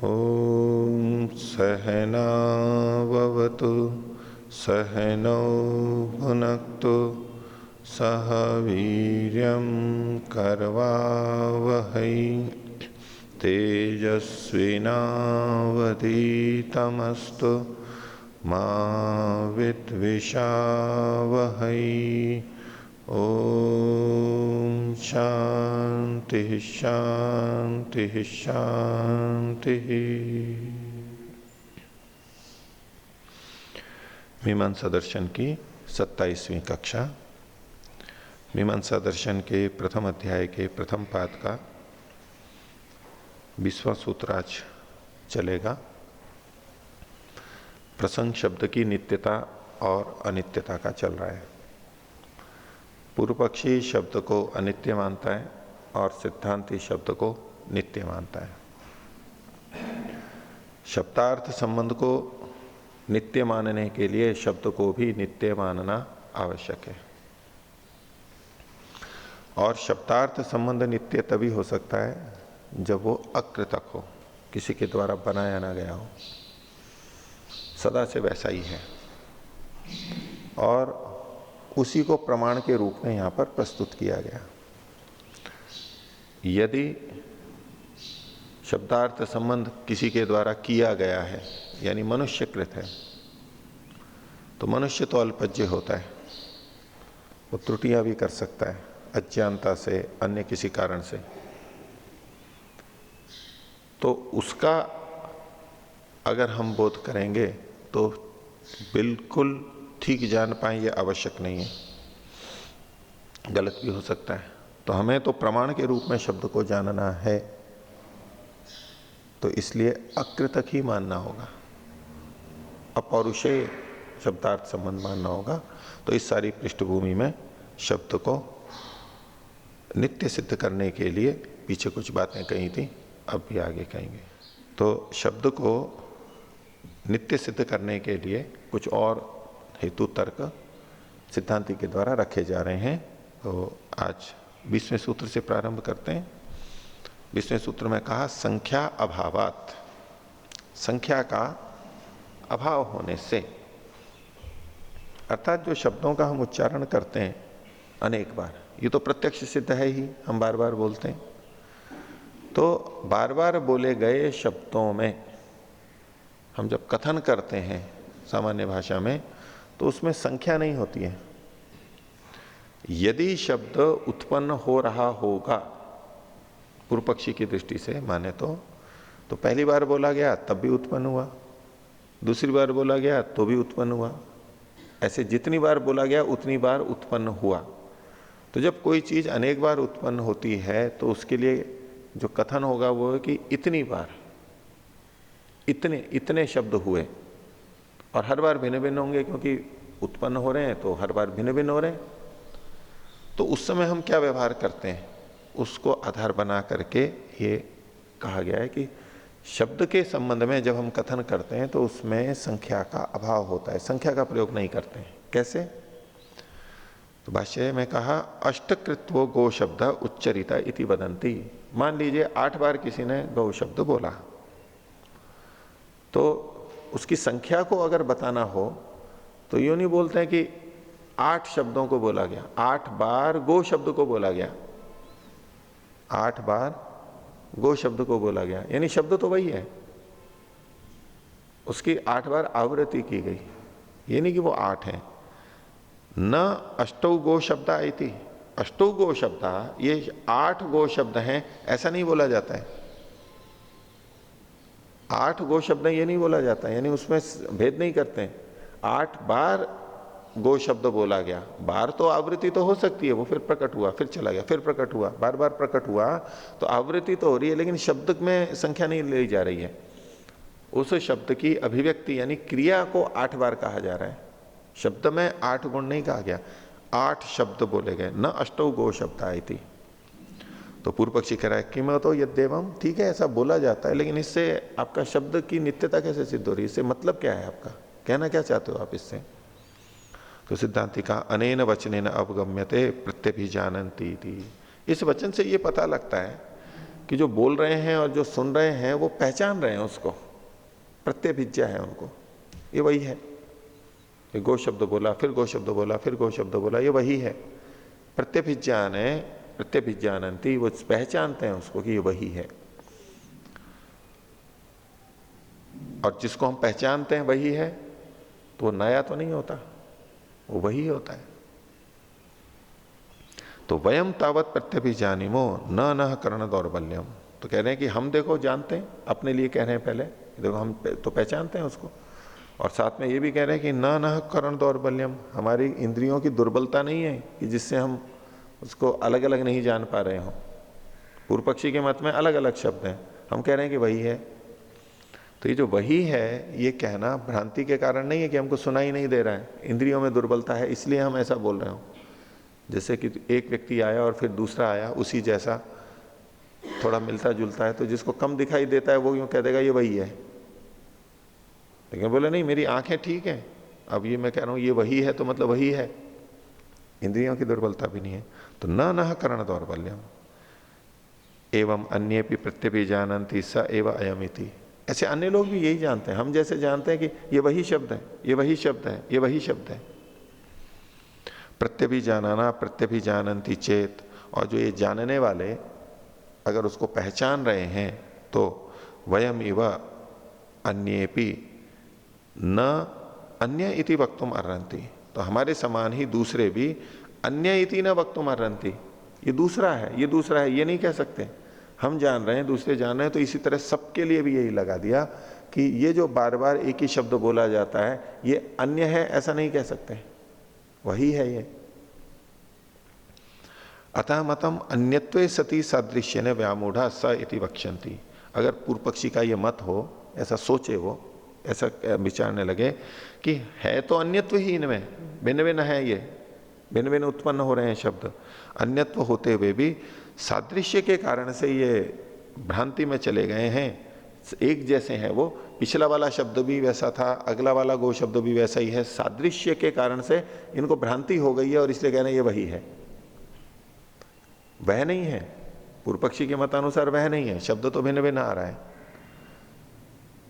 ॐ सहनाववतु सहनौ भुनक्तु सह वीर्यं करवावहै तेजस्विनावधीतमस्तु मा विद्विषावहै। ओम शांति शांति शांति। मीमांसा दर्शन की 27वीं कक्षा। मीमांसा दर्शन के प्रथम अध्याय के प्रथम पाद का 20वां सूत्र आज चलेगा। प्रसंग शब्द की नित्यता और अनित्यता का चल रहा है। पूर्व पक्षी शब्द को अनित्य मानता है और सिद्धांती शब्द को नित्य मानता है। शब्दार्थ संबंध को नित्य मानने के लिए शब्द को भी नित्य मानना आवश्यक है। और शब्दार्थ संबंध नित्य तभी हो सकता है जब वो अकृतक हो, किसी के द्वारा बनाया ना गया हो, सदा से वैसा ही है। और उसी को प्रमाण के रूप में यहां पर प्रस्तुत किया गया। यदि शब्दार्थ संबंध किसी के द्वारा किया गया है, यानी मनुष्यकृत है, तो मनुष्य तो अल्पज्य होता है, वो त्रुटियां भी कर सकता है, अज्ञानता से, अन्य किसी कारण से। तो उसका अगर हम बोध करेंगे तो बिल्कुल ठीक जान पाए ये आवश्यक नहीं है, गलत भी हो सकता है। तो हमें तो प्रमाण के रूप में शब्द को जानना है, तो इसलिए अकृतक ही मानना होगा, अपौरुषेय शब्दार्थ संबंध मानना होगा। तो इस सारी पृष्ठभूमि में शब्द को नित्य सिद्ध करने के लिए पीछे कुछ बातें कही थी, अब भी आगे कहेंगे। तो शब्द को नित्य सिद्ध करने के लिए कुछ और हेतु तर्क सिद्धांति के द्वारा रखे जा रहे हैं। तो आज 20वें सूत्र से प्रारंभ करते हैं। 20वें सूत्र में कहा संख्या अभावात, संख्या का अभाव होने से, अर्थात जो शब्दों का हम उच्चारण करते हैं अनेक बार, ये तो प्रत्यक्ष सिद्ध है ही, हम बार बार बोलते हैं। तो बार बार बोले गए शब्दों में हम जब कथन करते हैं सामान्य भाषा में, तो उसमें संख्या नहीं होती है। यदि शब्द उत्पन्न हो रहा होगा पूर्व पक्षी की दृष्टि से माने तो पहली बार बोला गया तब भी उत्पन्न हुआ, दूसरी बार बोला गया तो भी उत्पन्न हुआ, ऐसे जितनी बार बोला गया उतनी बार उत्पन्न हुआ। तो जब कोई चीज अनेक बार उत्पन्न होती है तो उसके लिए जो कथन होगा वो है कि इतनी बार इतने शब्द हुए, और हर बार भिन्न भिन्न होंगे क्योंकि उत्पन्न हो रहे हैं, तो हर बार भिन्न भिन्न हो रहे हैं। तो उस समय हम क्या व्यवहार करते हैं, उसको आधार बना करके ये कहा गया है कि शब्द के संबंध में जब हम कथन करते हैं तो उसमें संख्या का अभाव होता है, संख्या का प्रयोग नहीं करते हैं। कैसे? तो भाष्य में कहा अष्टकृत्वो गो शब्द उच्चरिता इति वदंती। मान लीजिए 8 बार किसी ने गौ शब्द बोला, तो उसकी संख्या को अगर बताना हो तो यूं नहीं बोलते हैं कि 8 शब्दों को बोला गया, 8 बार गो शब्द को बोला गया, 8 बार गो शब्द को बोला गया, यानी शब्द तो वही है, उसकी 8 बार आवृत्ति की गई, ये नहीं कि वो 8 है। न अष्टौ गो शब्द आई थी, अष्टौ गो शब्द, ये 8 गो शब्द हैं ऐसा नहीं बोला जाता है। 8 गो शब्द ये नहीं बोला जाता है, यानी उसमें भेद नहीं करते हैं। 8 बार गो शब्द बोला गया, बार तो आवृत्ति तो हो सकती है, वो फिर प्रकट हुआ, फिर चला गया, फिर प्रकट हुआ, बार बार प्रकट हुआ, तो आवृत्ति तो हो रही है, लेकिन शब्द में संख्या नहीं ली जा रही है। उस शब्द की अभिव्यक्ति यानी क्रिया को 8 बार कहा जा रहा है, शब्द में 8 गुण नहीं कहा गया। 8 शब्द बोले गए, न अष्टौ गो शब्द आई थी। तो पूर्व पक्षी कह रहा है कि मैं तो यद्देवम, ठीक है ऐसा बोला जाता है, लेकिन इससे आपका शब्द की नित्यता कैसे सिद्ध हो रही है, इससे मतलब क्या है, आपका कहना क्या चाहते हो आप इससे? तो सिद्धांति का अनेन वचनेन अवगम्यते प्रत्यभिजानन्ति थी। इस वचन से ये पता लगता है कि जो बोल रहे हैं और जो सुन रहे हैं वो पहचान रहे हैं उसको, प्रत्यभिज्ञा है उनको, ये वही है। ये गो शब्द बोला, फिर गो शब्द बोला, फिर गो शब्द बोला, ये वही है। प्रत्यभिज्ञान है, प्रत्यभिज्ञानंती, वो पहचानते हैं उसको कि ये वही है। और जिसको हम पहचानते हैं वही है, तो वो नया तो नहीं होता, वो वही होता है। तो वयम तावत प्रत्यभिजानिमो न कर्ण दौर्बल्यम। तो कह रहे हैं कि हम देखो जानते हैं, अपने लिए कह रहे हैं पहले, देखो हम तो पहचानते हैं उसको, और साथ में ये भी कह रहे हैं कि न कर्ण दौर्बल्यम, हमारी इंद्रियों की दुर्बलता नहीं है कि जिससे हम उसको अलग अलग नहीं जान पा रहे हो। पूर्व पक्षी के मत में अलग अलग शब्द हैं, हम कह रहे हैं कि वही है। तो ये जो वही है, ये कहना भ्रांति के कारण नहीं है कि हमको सुनाई नहीं दे रहा है, इंद्रियों में दुर्बलता है इसलिए हम ऐसा बोल रहे हो। जैसे कि एक व्यक्ति आया और फिर दूसरा आया उसी जैसा, थोड़ा मिलता जुलता है, तो जिसको कम दिखाई देता है वो यूं कह देगा ये वही है। लेकिन बोले नहीं, मेरी आंखें ठीक है, अब ये मैं कह रहा हूं ये वही है, तो मतलब वही है, इंद्रियों की दुर्बलता भी नहीं है। तो न करण दौर्बल्यम एवं अन्य भी प्रत्यपि जानन्ति स एव अयमिति। ऐसे अन्य लोग भी यही जानते हैं, हम जैसे जानते हैं कि ये वही शब्द है, ये वही शब्द है, ये वही शब्द है। प्रत्यभि जानाना प्रत्यभि जानन्ति चेत, और जो ये जानने वाले अगर उसको पहचान रहे हैं तो वयम इव अन्येपि न अन्य इति वक्तुम अर्हन्ति, तो हमारे समान ही दूसरे भी अन्य इति न वक्तुम अर्हन्ति, ये दूसरा है, ये दूसरा है, ये नहीं कह सकते। हम जान रहे हैं, दूसरे जान रहे हैं, तो इसी तरह सबके लिए भी यही लगा दिया कि ये जो बार बार एक ही शब्द बोला जाता है ये अन्य है, ऐसा नहीं कह सकते, वही है ये। अतः मतम अन्यत्वे सती सादृश्य ने व्यामूढ़ा स इति वक्ष्यन्ति। अगर पूर्व पक्षी का ये मत हो, ऐसा सोचे वो, ऐसा विचारने लगे कि है तो अन्यत्व ही इनमें, भिन्न भिन्न है, ये भिन्न भिन्न उत्पन्न हो रहे हैं शब्द, अन्यत्व होते हुए भी सादृश्य के कारण से ये भ्रांति में चले गए हैं, एक जैसे हैं वो, पिछला वाला शब्द भी वैसा था, अगला वाला गो शब्द भी वैसा ही है, सादृश्य के कारण से इनको भ्रांति हो गई है और इसलिए कह रहे हैं ये वही है। वह नहीं है, पूर्व पक्षी के मतानुसार वह नहीं है, शब्द तो भिन्न भिन्न आ रहा है।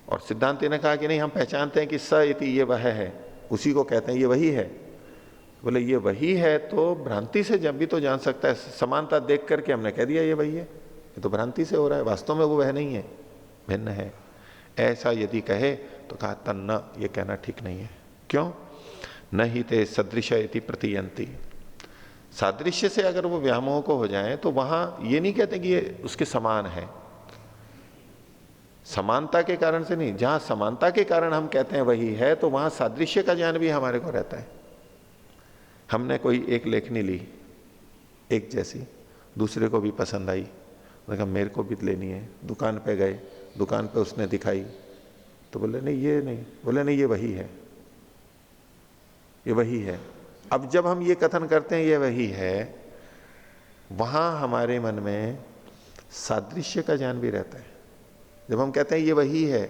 और सिद्धांत ने कहा कि नहीं, हम पहचानते हैं कि स इति ये वह है, उसी को कहते हैं ये वही है। बोले ये वही है तो भ्रांति से जब भी तो जान सकता है, समानता देख करके हमने कह दिया ये वही है, ये तो भ्रांति से हो रहा है, वास्तव में वो वह नहीं है, भिन्न है। ऐसा यदि कहे तो कहा तन्न, ये कहना ठीक नहीं है। क्यों? न ही ते सदृश इति प्रतीयन्ति, सादृश्य से अगर वो व्यामोह को हो जाए तो वहां ये नहीं कहते कि ये उसके समान है, समानता के कारण से नहीं। जहां समानता के कारण हम कहते हैं वही है, तो वहां सादृश्य का ज्ञान भी हमारे को रहता है। हमने कोई एक लेखनी ली एक जैसी, दूसरे को भी पसंद आई, कहा मेरे को भी लेनी है, दुकान पे गए, दुकान पे उसने दिखाई, तो बोले नहीं ये नहीं, बोले नहीं ये वही है, ये वही है। अब जब हम ये कथन करते हैं ये वही है, वहां हमारे मन में सादृश्य का ज्ञान भी रहता है। जब हम कहते हैं ये वही है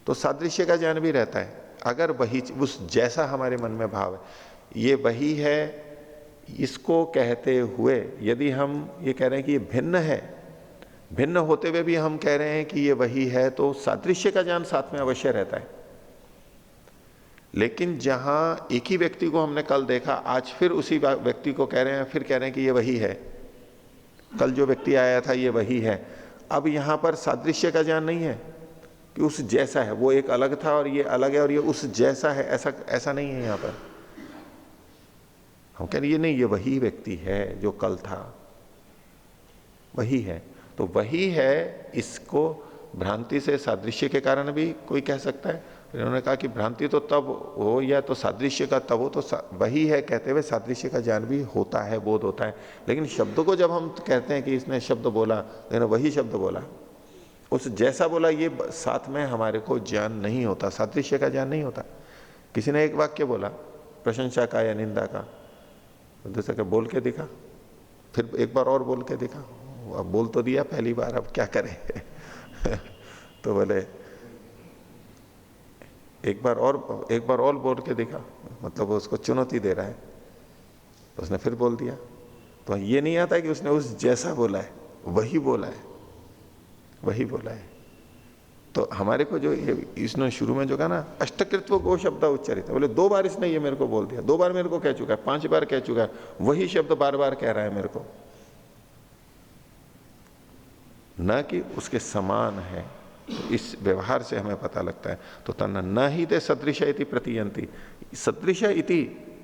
तो सादृश्य का ज्ञान भी रहता है। अगर वही उस जैसा हमारे मन में भाव है, ये वही है, इसको कहते हुए यदि हम ये कह रहे हैं कि ये भिन्न है, भिन्न होते हुए भी हम कह रहे हैं कि ये वही है, तो सादृश्य का ज्ञान साथ में अवश्य रहता है। लेकिन जहां एक ही व्यक्ति को हमने कल देखा, आज फिर उसी व्यक्ति को कह रहे हैं, फिर कह रहे हैं कि ये वही है, कल जो व्यक्ति आया था ये वही है, अब यहां पर सादृश्य का ज्ञान नहीं है कि उस जैसा है, वो एक अलग था और ये अलग है और ये उस जैसा है, ऐसा नहीं है। यहां पर हम कह रहे ये नहीं, ये वही व्यक्ति है जो कल था, वही है। तो वही है, इसको भ्रांति से सादृश्य के कारण भी कोई कह सकता है। इन्होंने कहा कि भ्रांति तो तब हो या तो सादृश्य का तब हो, तो वही है कहते हुए सादृश्य का ज्ञान भी होता है, बोध होता है। लेकिन शब्द को जब हम कहते हैं कि इसने शब्द बोला, लेकिन वही शब्द बोला, उस जैसा बोला, ये साथ में हमारे को ज्ञान नहीं होता, सादृश्य का ज्ञान नहीं होता। किसी ने एक वाक्य बोला प्रशंसा का या निंदा का, दूसरे का बोल के दिखा, फिर एक बार और बोल के दिखा, अब बोल तो दिया पहली बार, अब क्या करें तो बोले एक बार और बोल के दिखा, मतलब वो उसको चुनौती दे रहा है, तो उसने फिर बोल दिया। तो ये नहीं आता कि उसने उस जैसा बोला है, वही बोला है, वही बोला है। तो हमारे को जो ये इसने शुरू में जो कहा ना, अष्टकृत्व गो शब्द उच्चरित, बोले 2 बार इसने ये मेरे को बोल दिया, 2 बार मेरे को कह चुका है, 5 बार कह चुका है, वही शब्द बार बार कह रहा है मेरे को, न कि उसके समान है। इस व्यवहार से हमें पता लगता है। तो तन्न न ही ते सदृश इति प्रतीयंती, सदृश इति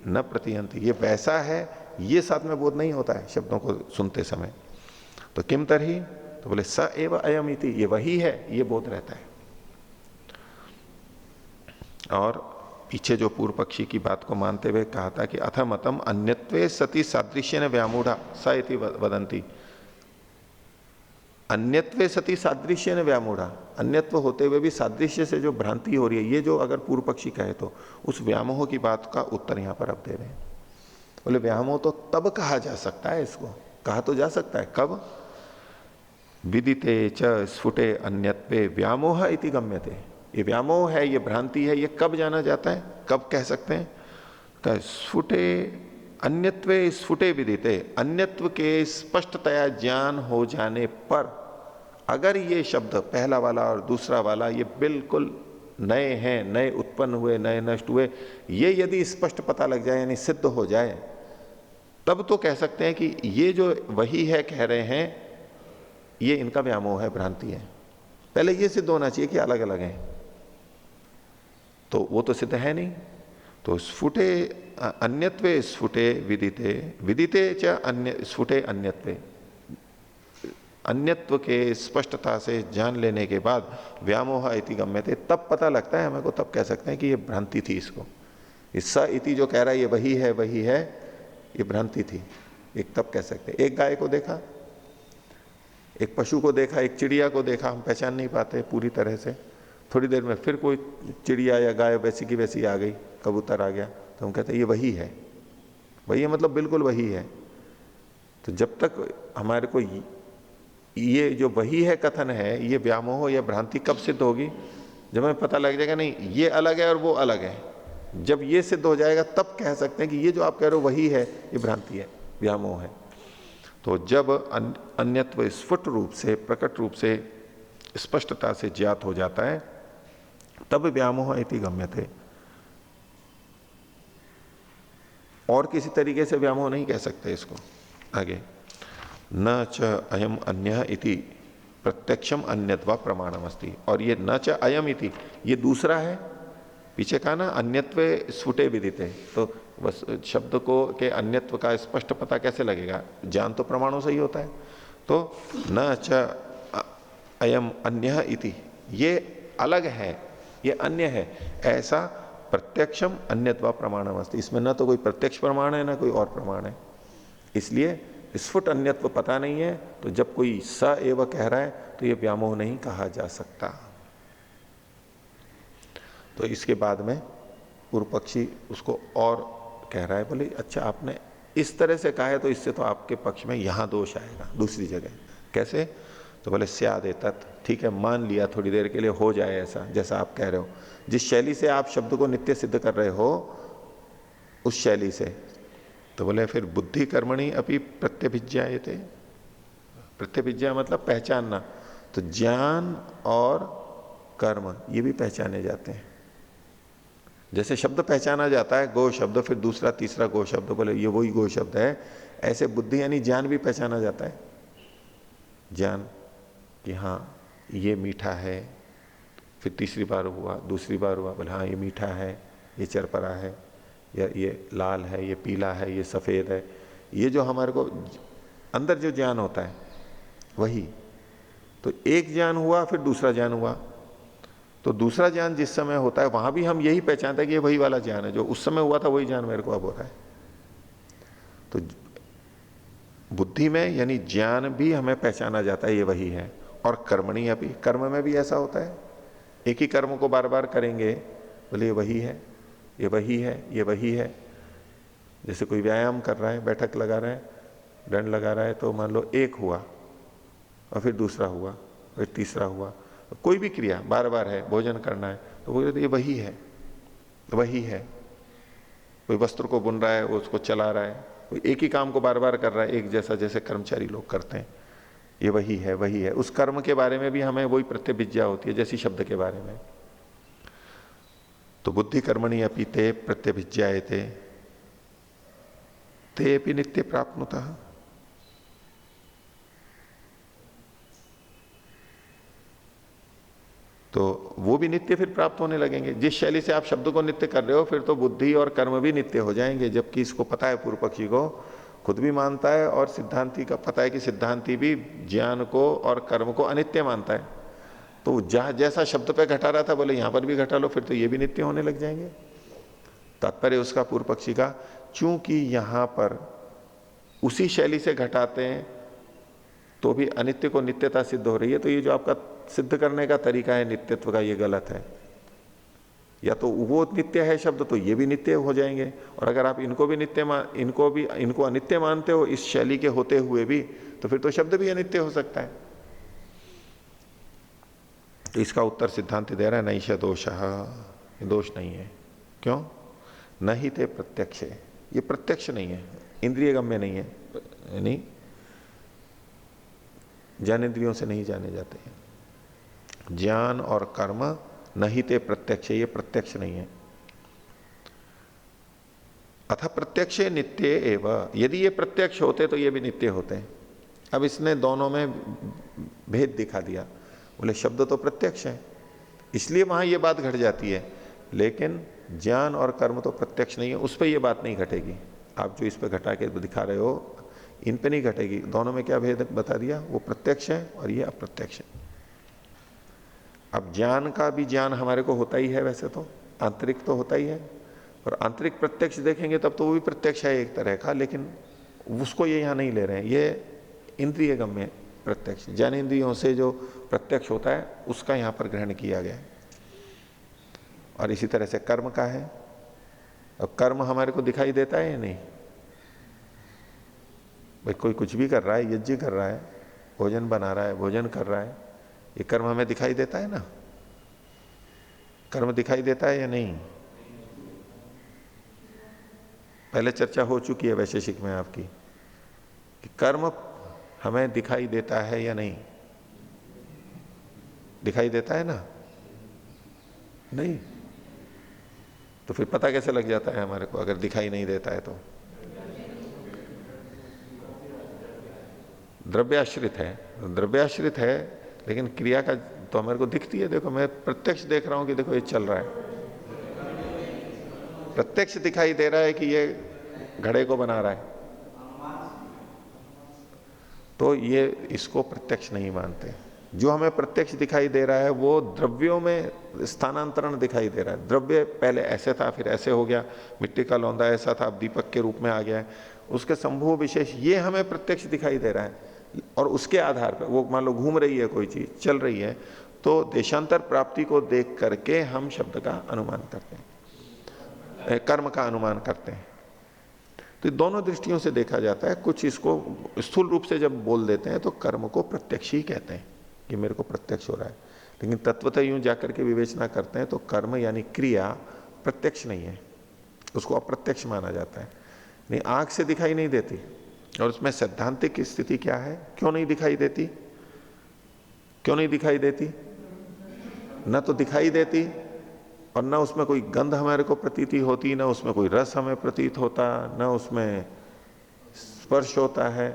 न प्रतीयंती, ये वैसा है ये साथ में बोध नहीं होता है शब्दों को सुनते समय। तो किम तरही, तो बोले स एव अयम इति, ये वही है, ये बोध रहता है। और पीछे जो पूर्व पक्षी की बात को मानते हुए कहा था कि अथ मतम अन्यत्वे सति सादृश्य न व्यामूढ़ा स इति वदंती, अन्यत्वे सती सादृश्य न व्यामूढ़ा, अन्यत्व होते हुए भी सादृश्य से जो भ्रांति हो रही है, ये जो अगर पूर्व पक्षी कहे तो उस व्यामोह की बात का उत्तर यहां पर अब दे रहे हैं। बोले व्यामोह तो तब कहा जा सकता है, इसको कहा तो जा सकता है, कब? विदिते च स्फुटे अन्यत्वे व्यामोह इति गम्यते, ये व्यामोह है, ये भ्रांति है, ये कब जाना जाता है, कब कह सकते हैं? कह स्फुटे अन्यत्वे स्फुटे विदिते, अन्यत्व के स्पष्टतया ज्ञान हो जाने पर, अगर ये शब्द पहला वाला और दूसरा वाला ये बिल्कुल नए हैं, नए उत्पन्न हुए, नए नष्ट हुए, ये यदि स्पष्ट पता लग जाए यानी सिद्ध हो जाए, तब तो कह सकते हैं कि ये जो वही है कह रहे हैं, ये इनका व्यामोह है, भ्रांति है। पहले ये सिद्ध होना चाहिए कि अलग अलग हैं, तो वो तो सिद्ध है नहीं। तो स्फुटे अन्यत्वे स्फुटे विदिते, विदिते च अन्य स्फुटे अन्यत्वे, अन्यत्व के स्पष्टता से जान लेने के बाद व्यामोह इति गम्यते, तब पता लगता है हमें को, तब कह सकते हैं कि ये भ्रांति थी। इसको इस स इति जो कह रहा है ये वही है, वही है, ये भ्रांति थी, एक तब कह सकते हैं। एक गाय को देखा, एक पशु को देखा, एक चिड़िया को देखा, हम पहचान नहीं पाते पूरी तरह से, थोड़ी देर में फिर कोई चिड़िया या गाय वैसी की वैसी आ गई, कबूतर आ गया, तो हम कहते हैं ये वही है, वही है मतलब बिल्कुल वही है। तो जब तक हमारे को ये जो वही है कथन है, ये व्यामोह या भ्रांति कब सिद्ध होगी? जब हमें पता लग जाएगा नहीं ये अलग है और वो अलग है, जब ये सिद्ध हो जाएगा तब कह सकते हैं कि ये जो आप कह रहे हो वही है, ये भ्रांति है, व्यामोह है। तो जब अन्यत्व स्फुट रूप से, प्रकट रूप से, स्पष्टता से ज्ञात हो जाता है, तब व्यामोह इति गम्यते। और किसी तरीके से व्यामोह नहीं कह सकते इसको। आगे न च अयम अन्य इति प्रत्यक्षम अन्यत्वा प्रमाणमस्ति, और ये न च अयम इति, ये दूसरा है। पीछे कहा ना अन्यत्वे स्फुटे विदिते, तो बस शब्द को के अन्यत्व का स्पष्ट पता कैसे लगेगा? ज्ञान तो प्रमाणों से ही होता है। तो न च अयम अन्य इति, ये अलग है, ये अन्य है, ऐसा प्रत्यक्षम अन्यत्वा प्रमाणमस्ति, इसमें न तो कोई प्रत्यक्ष प्रमाण है, न कोई और प्रमाण है। इसलिए स्फुट अन्यत्व पता नहीं है, तो जब कोई स एव कह रहा है तो ये व्यामोह नहीं कहा जा सकता। तो इसके बाद में पूर्व पक्षी उसको और कह रहा है, बोले अच्छा आपने इस तरह से कहा है तो इससे तो आपके पक्ष में यहां दोष आएगा दूसरी जगह। कैसे? तो बोले स्यादे तत्, ठीक है मान लिया थोड़ी देर के लिए हो जाए ऐसा जैसा आप कह रहे हो, जिस शैली से आप शब्द को नित्य सिद्ध कर रहे हो उस शैली से। तो बोले फिर बुद्धि कर्मणि अपि प्रत्यभिज्ञायते, प्रत्यभिज्ञा मतलब पहचानना, तो ज्ञान और कर्म ये भी पहचाने जाते हैं। जैसे शब्द पहचाना जाता है गो शब्द, फिर दूसरा तीसरा गो शब्द, बोले ये वही गो शब्द है, ऐसे बुद्धि यानी ज्ञान भी पहचाना जाता है। ज्ञान कि हाँ ये मीठा है, फिर तीसरी बार हुआ, दूसरी बार हुआ, बोले हाँ ये मीठा है, ये चरपरा है, या ये लाल है, ये पीला है, ये सफेद है। ये जो हमारे को अंदर जो ज्ञान होता है वही, तो एक ज्ञान हुआ फिर दूसरा ज्ञान हुआ, तो दूसरा ज्ञान जिस समय होता है वहां भी हम यही पहचानते हैं कि ये वही वाला ज्ञान है, जो उस समय हुआ था वही ज्ञान मेरे को अब हो रहा है। तो बुद्धि में यानी ज्ञान भी हमें पहचाना जाता है ये वही है। और कर्मणि अभी, कर्म में भी ऐसा होता है, एक ही कर्म को बार बार करेंगे, बोले ये वही है, ये वही है, ये वही है। जैसे कोई व्यायाम कर रहा है, बैठक लगा रहा है, दंड लगा रहा है, तो मान लो एक हुआ और फिर दूसरा हुआ, फिर तीसरा हुआ, कोई भी क्रिया बार बार है, भोजन करना है, तो वो ये वही है, वही है। कोई वस्त्र को बुन रहा है, वो उसको चला रहा है, कोई एक ही काम को बार बार कर रहा है, एक जैसा जैसे कर्मचारी लोग करते हैं, ये वही है वही है। उस कर्म के बारे में भी हमें वही प्रत्यभिज्ञा होती है जैसी शब्द के बारे में। तो बुद्धि कर्मणि अपि ते प्रत्यभिज्ञायते ते अपि नित्य प्राप्नुतः। तो वो भी नित्य फिर प्राप्त होने लगेंगे। जिस शैली से आप शब्द को नित्य कर रहे हो फिर तो बुद्धि और कर्म भी नित्य हो जाएंगे, जबकि इसको पता है, पूर्व पक्षी को खुद भी मानता है और सिद्धांति का पता है कि सिद्धांति भी ज्ञान को और कर्म को अनित्य मानता है। तो जहां जैसा शब्द पे घटा रहा था बोले यहां पर भी घटा लो, फिर तो ये भी नित्य होने लग जाएंगे। तात्पर्य उसका पूर्व पक्षी का, चूंकि यहां पर उसी शैली से घटाते हैं तो भी अनित्य को नित्यता सिद्ध हो रही है, तो ये जो आपका सिद्ध करने का तरीका है नित्यत्व का, ये गलत है। या तो वो नित्य है शब्द तो ये भी नित्य हो जाएंगे, और अगर आप इनको भी इनको अनित्य मानते हो इस शैली के होते हुए भी, तो फिर तो शब्द भी अनित्य हो सकता है। तो इसका उत्तर सिद्धांत दे रहा है, नैष दोषः, दोष नहीं है। क्यों? न ही ते प्रत्यक्ष, ये प्रत्यक्ष नहीं है, इंद्रिय गम्य नहीं है, यानी ज्ञानेन्द्रियों से नहीं जाने जाते हैं। ज्ञान और कर्म नहीं ते प्रत्यक्ष, ये प्रत्यक्ष नहीं है। अथ प्रत्यक्ष नित्य एवं, यदि ये प्रत्यक्ष होते तो ये भी नित्य होते हैं। अब इसने दोनों में भेद दिखा दिया, बोले शब्द तो प्रत्यक्ष है इसलिए वहां ये बात घट जाती है, लेकिन ज्ञान और कर्म तो प्रत्यक्ष नहीं है, उस पर यह बात नहीं घटेगी। आप जो इस पर घटा के दिखा रहे हो इन पे नहीं घटेगी। दोनों में क्या भेद बता दिया, वो प्रत्यक्ष है और ये अप्रत्यक्ष है। अब ज्ञान का भी ज्ञान हमारे को होता ही है, वैसे तो आंतरिक तो होता ही है, और आंतरिक प्रत्यक्ष देखेंगे तब तो वो भी प्रत्यक्ष है एक तरह का, लेकिन उसको ये यहां नहीं ले रहे हैं। ये इंद्रिय गम्य प्रत्यक्ष, ज्ञानेन्द्रियों से जो प्रत्यक्ष होता है उसका यहां पर ग्रहण किया गया है। और इसी तरह से कर्म का है। अब कर्म हमारे को दिखाई देता है या नहीं? भाई कोई कुछ भी कर रहा है, यज्ञ कर रहा है, भोजन बना रहा है, भोजन कर रहा है, ये कर्म हमें दिखाई देता है ना? कर्म दिखाई देता है या नहीं? पहले चर्चा हो चुकी है वैशेषिक में आपकी कि कर्म हमें दिखाई देता है या नहीं? दिखाई देता है ना? नहीं। तो फिर पता कैसे लग जाता है हमारे को अगर दिखाई नहीं देता है तो? द्रव्याश्रित है, द्रव्याश्रित है, लेकिन क्रिया का तो हमारे को दिखती है। देखो मैं प्रत्यक्ष देख रहा हूं कि देखो ये चल रहा है, प्रत्यक्ष दिखाई दे रहा है कि ये घड़े को बना रहा है, तो ये इसको प्रत्यक्ष नहीं मानते। जो हमें प्रत्यक्ष दिखाई दे रहा है वो द्रव्यों में स्थानांतरण दिखाई दे रहा है। द्रव्य पहले ऐसे था फिर ऐसे हो गया, मिट्टी का लौंदा ऐसा था अब दीपक के रूप में आ गया है, उसके संभव विशेष ये हमें प्रत्यक्ष दिखाई दे रहा है। और उसके आधार पर वो मान लो घूम रही है, कोई चीज चल रही है, तो देशांतर प्राप्ति को देख करके हम शब्द का अनुमान करते हैं, कर्म का अनुमान करते हैं। तो दोनों दृष्टियों से देखा जाता है। कुछ इसको स्थूल रूप से जब बोल देते हैं तो कर्म को प्रत्यक्ष ही कहते हैं कि मेरे को प्रत्यक्ष हो रहा है, लेकिन तत्वतः यूं जाकर के विवेचना करते हैं तो कर्म यानी क्रिया प्रत्यक्ष नहीं है, उसको अप्रत्यक्ष माना जाता है। नहीं, आंख से दिखाई नहीं देती, और उसमें सैद्धांतिक स्थिति क्या है, क्यों नहीं दिखाई देती? क्यों नहीं दिखाई देती? न तो दिखाई देती और न उसमें कोई गंध हमारे को प्रतीति होती, न उसमें कोई रस हमें प्रतीत होता, न उसमें स्पर्श होता है,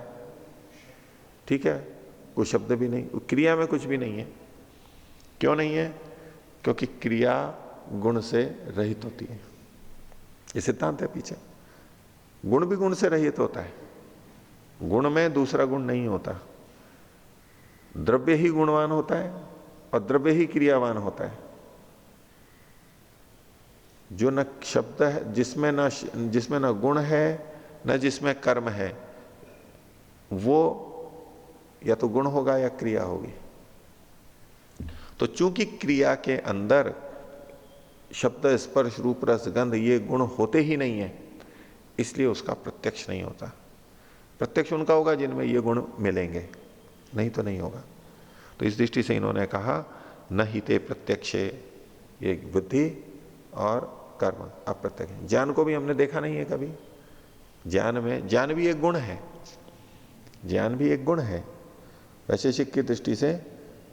ठीक है, कोई शब्द भी नहीं, क्रिया में कुछ भी नहीं है। क्यों नहीं है? क्योंकि क्रिया गुण से रहित होती है, ये सिद्धांत है पीछे। गुण भी गुण से रहित होता है, गुण में दूसरा गुण नहीं होता। द्रव्य ही गुणवान होता है और द्रव्य ही क्रियावान होता है। जो न शब्द है जिसमें न गुण है न जिसमें कर्म है, वो या तो गुण होगा या क्रिया होगी। तो चूंकि क्रिया के अंदर शब्द स्पर्श रूप रस गंध ये गुण होते ही नहीं है, इसलिए उसका प्रत्यक्ष नहीं होता। प्रत्यक्ष उनका होगा जिनमें ये गुण मिलेंगे, नहीं तो नहीं होगा। तो इस दृष्टि से इन्होंने कहा न ही ते प्रत्यक्ष, ये बुद्धि और कर्म अप्रत्यक्ष। ज्ञान को भी हमने देखा नहीं है कभी। ज्ञान में, ज्ञान भी एक गुण है, ज्ञान भी एक गुण है, वैशेषिक की दृष्टि से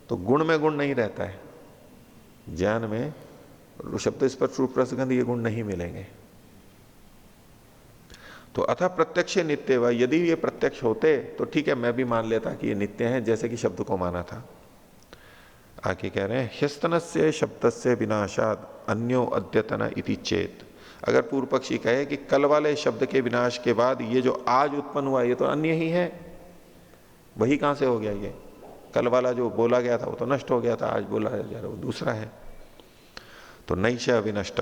तो गुण में गुण नहीं रहता है, ज्ञान में शब्द स्पर्श रूप रसगंध ये गुण नहीं मिलेंगे। तो अथा प्रत्यक्ष नित्य व, यदि ये प्रत्यक्ष होते तो ठीक है, मैं भी मान लेता कि ये नित्य है, जैसे कि शब्द को माना था। आगे कह रहे हैं ह्यस्तनस्य शब्दस्य विनाशाद अन्यो अद्यतन इति चेत। अगर पूर्व पक्षी कहे कि कल वाले शब्द के विनाश के बाद ये जो आज उत्पन्न हुआ ये तो अन्य ही है, वही कहां से हो गया? ये कल वाला जो बोला गया था वो तो नष्ट हो गया था, आज बोला जा रहा वो दूसरा है। तो नैष विनष्ट,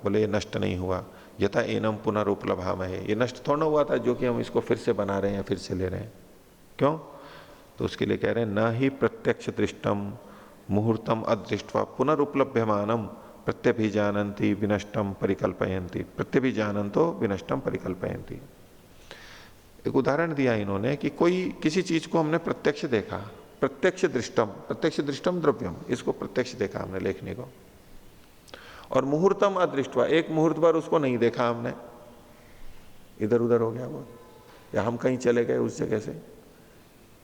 बोले ये नष्ट नहीं हुआ। यथा एनम पुनरुपलभामहे, ये नष्ट थोड़ा हुआ था जो कि हम इसको फिर से बना रहे हैं, फिर से ले रहे हैं। क्यों? तो उसके लिए कह रहे हैं न ही प्रत्यक्ष दृष्टम मुहूर्तम अदृष्टवा पुनरुपलभ्यमानम प्रत्यभिजानन्ति विनष्टम परिकल्पयन्ति, प्रत्यभिजानन्तो विनष्टम परिकल्पयन्ति। एक उदाहरण दिया इन्होंने कि कोई किसी चीज को हमने प्रत्यक्ष देखा, प्रत्यक्ष दृष्टम द्रव्यम, इसको प्रत्यक्ष देखा हमने लेखनी को, और मुहूर्तम अदृष्टवा, एक मुहूर्त भर उसको नहीं देखा हमने, इधर उधर हो गया वो, या हम कहीं चले गए उस जगह से,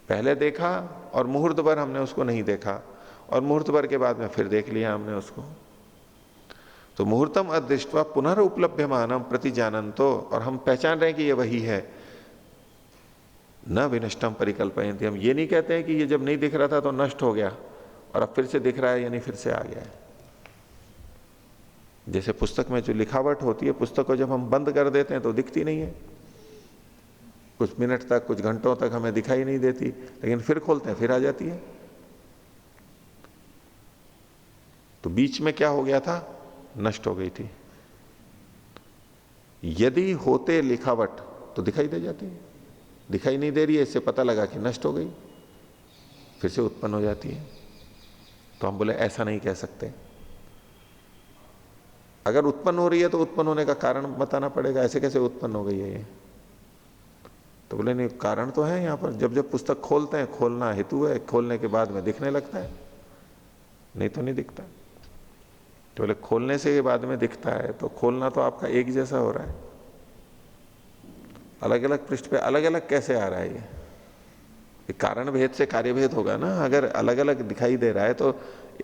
पहले देखा और मुहूर्त भर हमने उसको नहीं देखा, और मुहूर्त भर के बाद में फिर देख लिया हमने उसको। तो मुहूर्तम अदृष्टवा पुनरुपलभ्यमानम प्रतिजानन्तो, और हम पहचान रहे हैं कि ये वही है, न विनष्टम परिकल्पयन्ति, हम ये नहीं कहते हैं कि ये जब नहीं दिख रहा था तो नष्ट हो गया और अब फिर से दिख रहा है यानी फिर से आ गया है। जैसे पुस्तक में जो लिखावट होती है, पुस्तक को जब हम बंद कर देते हैं तो दिखती नहीं है, कुछ मिनट तक, कुछ घंटों तक हमें दिखाई नहीं देती, लेकिन फिर खोलते हैं फिर आ जाती है। तो बीच में क्या हो गया था? नष्ट हो गई थी। यदि होते लिखावट तो दिखाई दे जाती है, दिखाई नहीं दे रही है, इससे पता लगा कि नष्ट हो गई, फिर से उत्पन्न हो जाती है। तो हम बोले ऐसा नहीं कह सकते, अगर उत्पन्न हो रही है तो उत्पन्न होने का कारण बताना पड़ेगा, ऐसे कैसे उत्पन्न हो गई है ये? तो बोले नहीं, कारण तो है यहां पर, जब जब पुस्तक खोलते हैं, खोलना हेतु है, खोलने के बाद में दिखने लगता है, नहीं तो नहीं दिखता। तो बोले खोलने से बाद में दिखता है, तो खोलना तो आपका एक जैसा हो रहा है, अलग अलग पृष्ठ पे अलग अलग कैसे आ रहा है ये? कारण भेद से कार्य भेद होगा ना। अगर अलग अलग दिखाई दे रहा है तो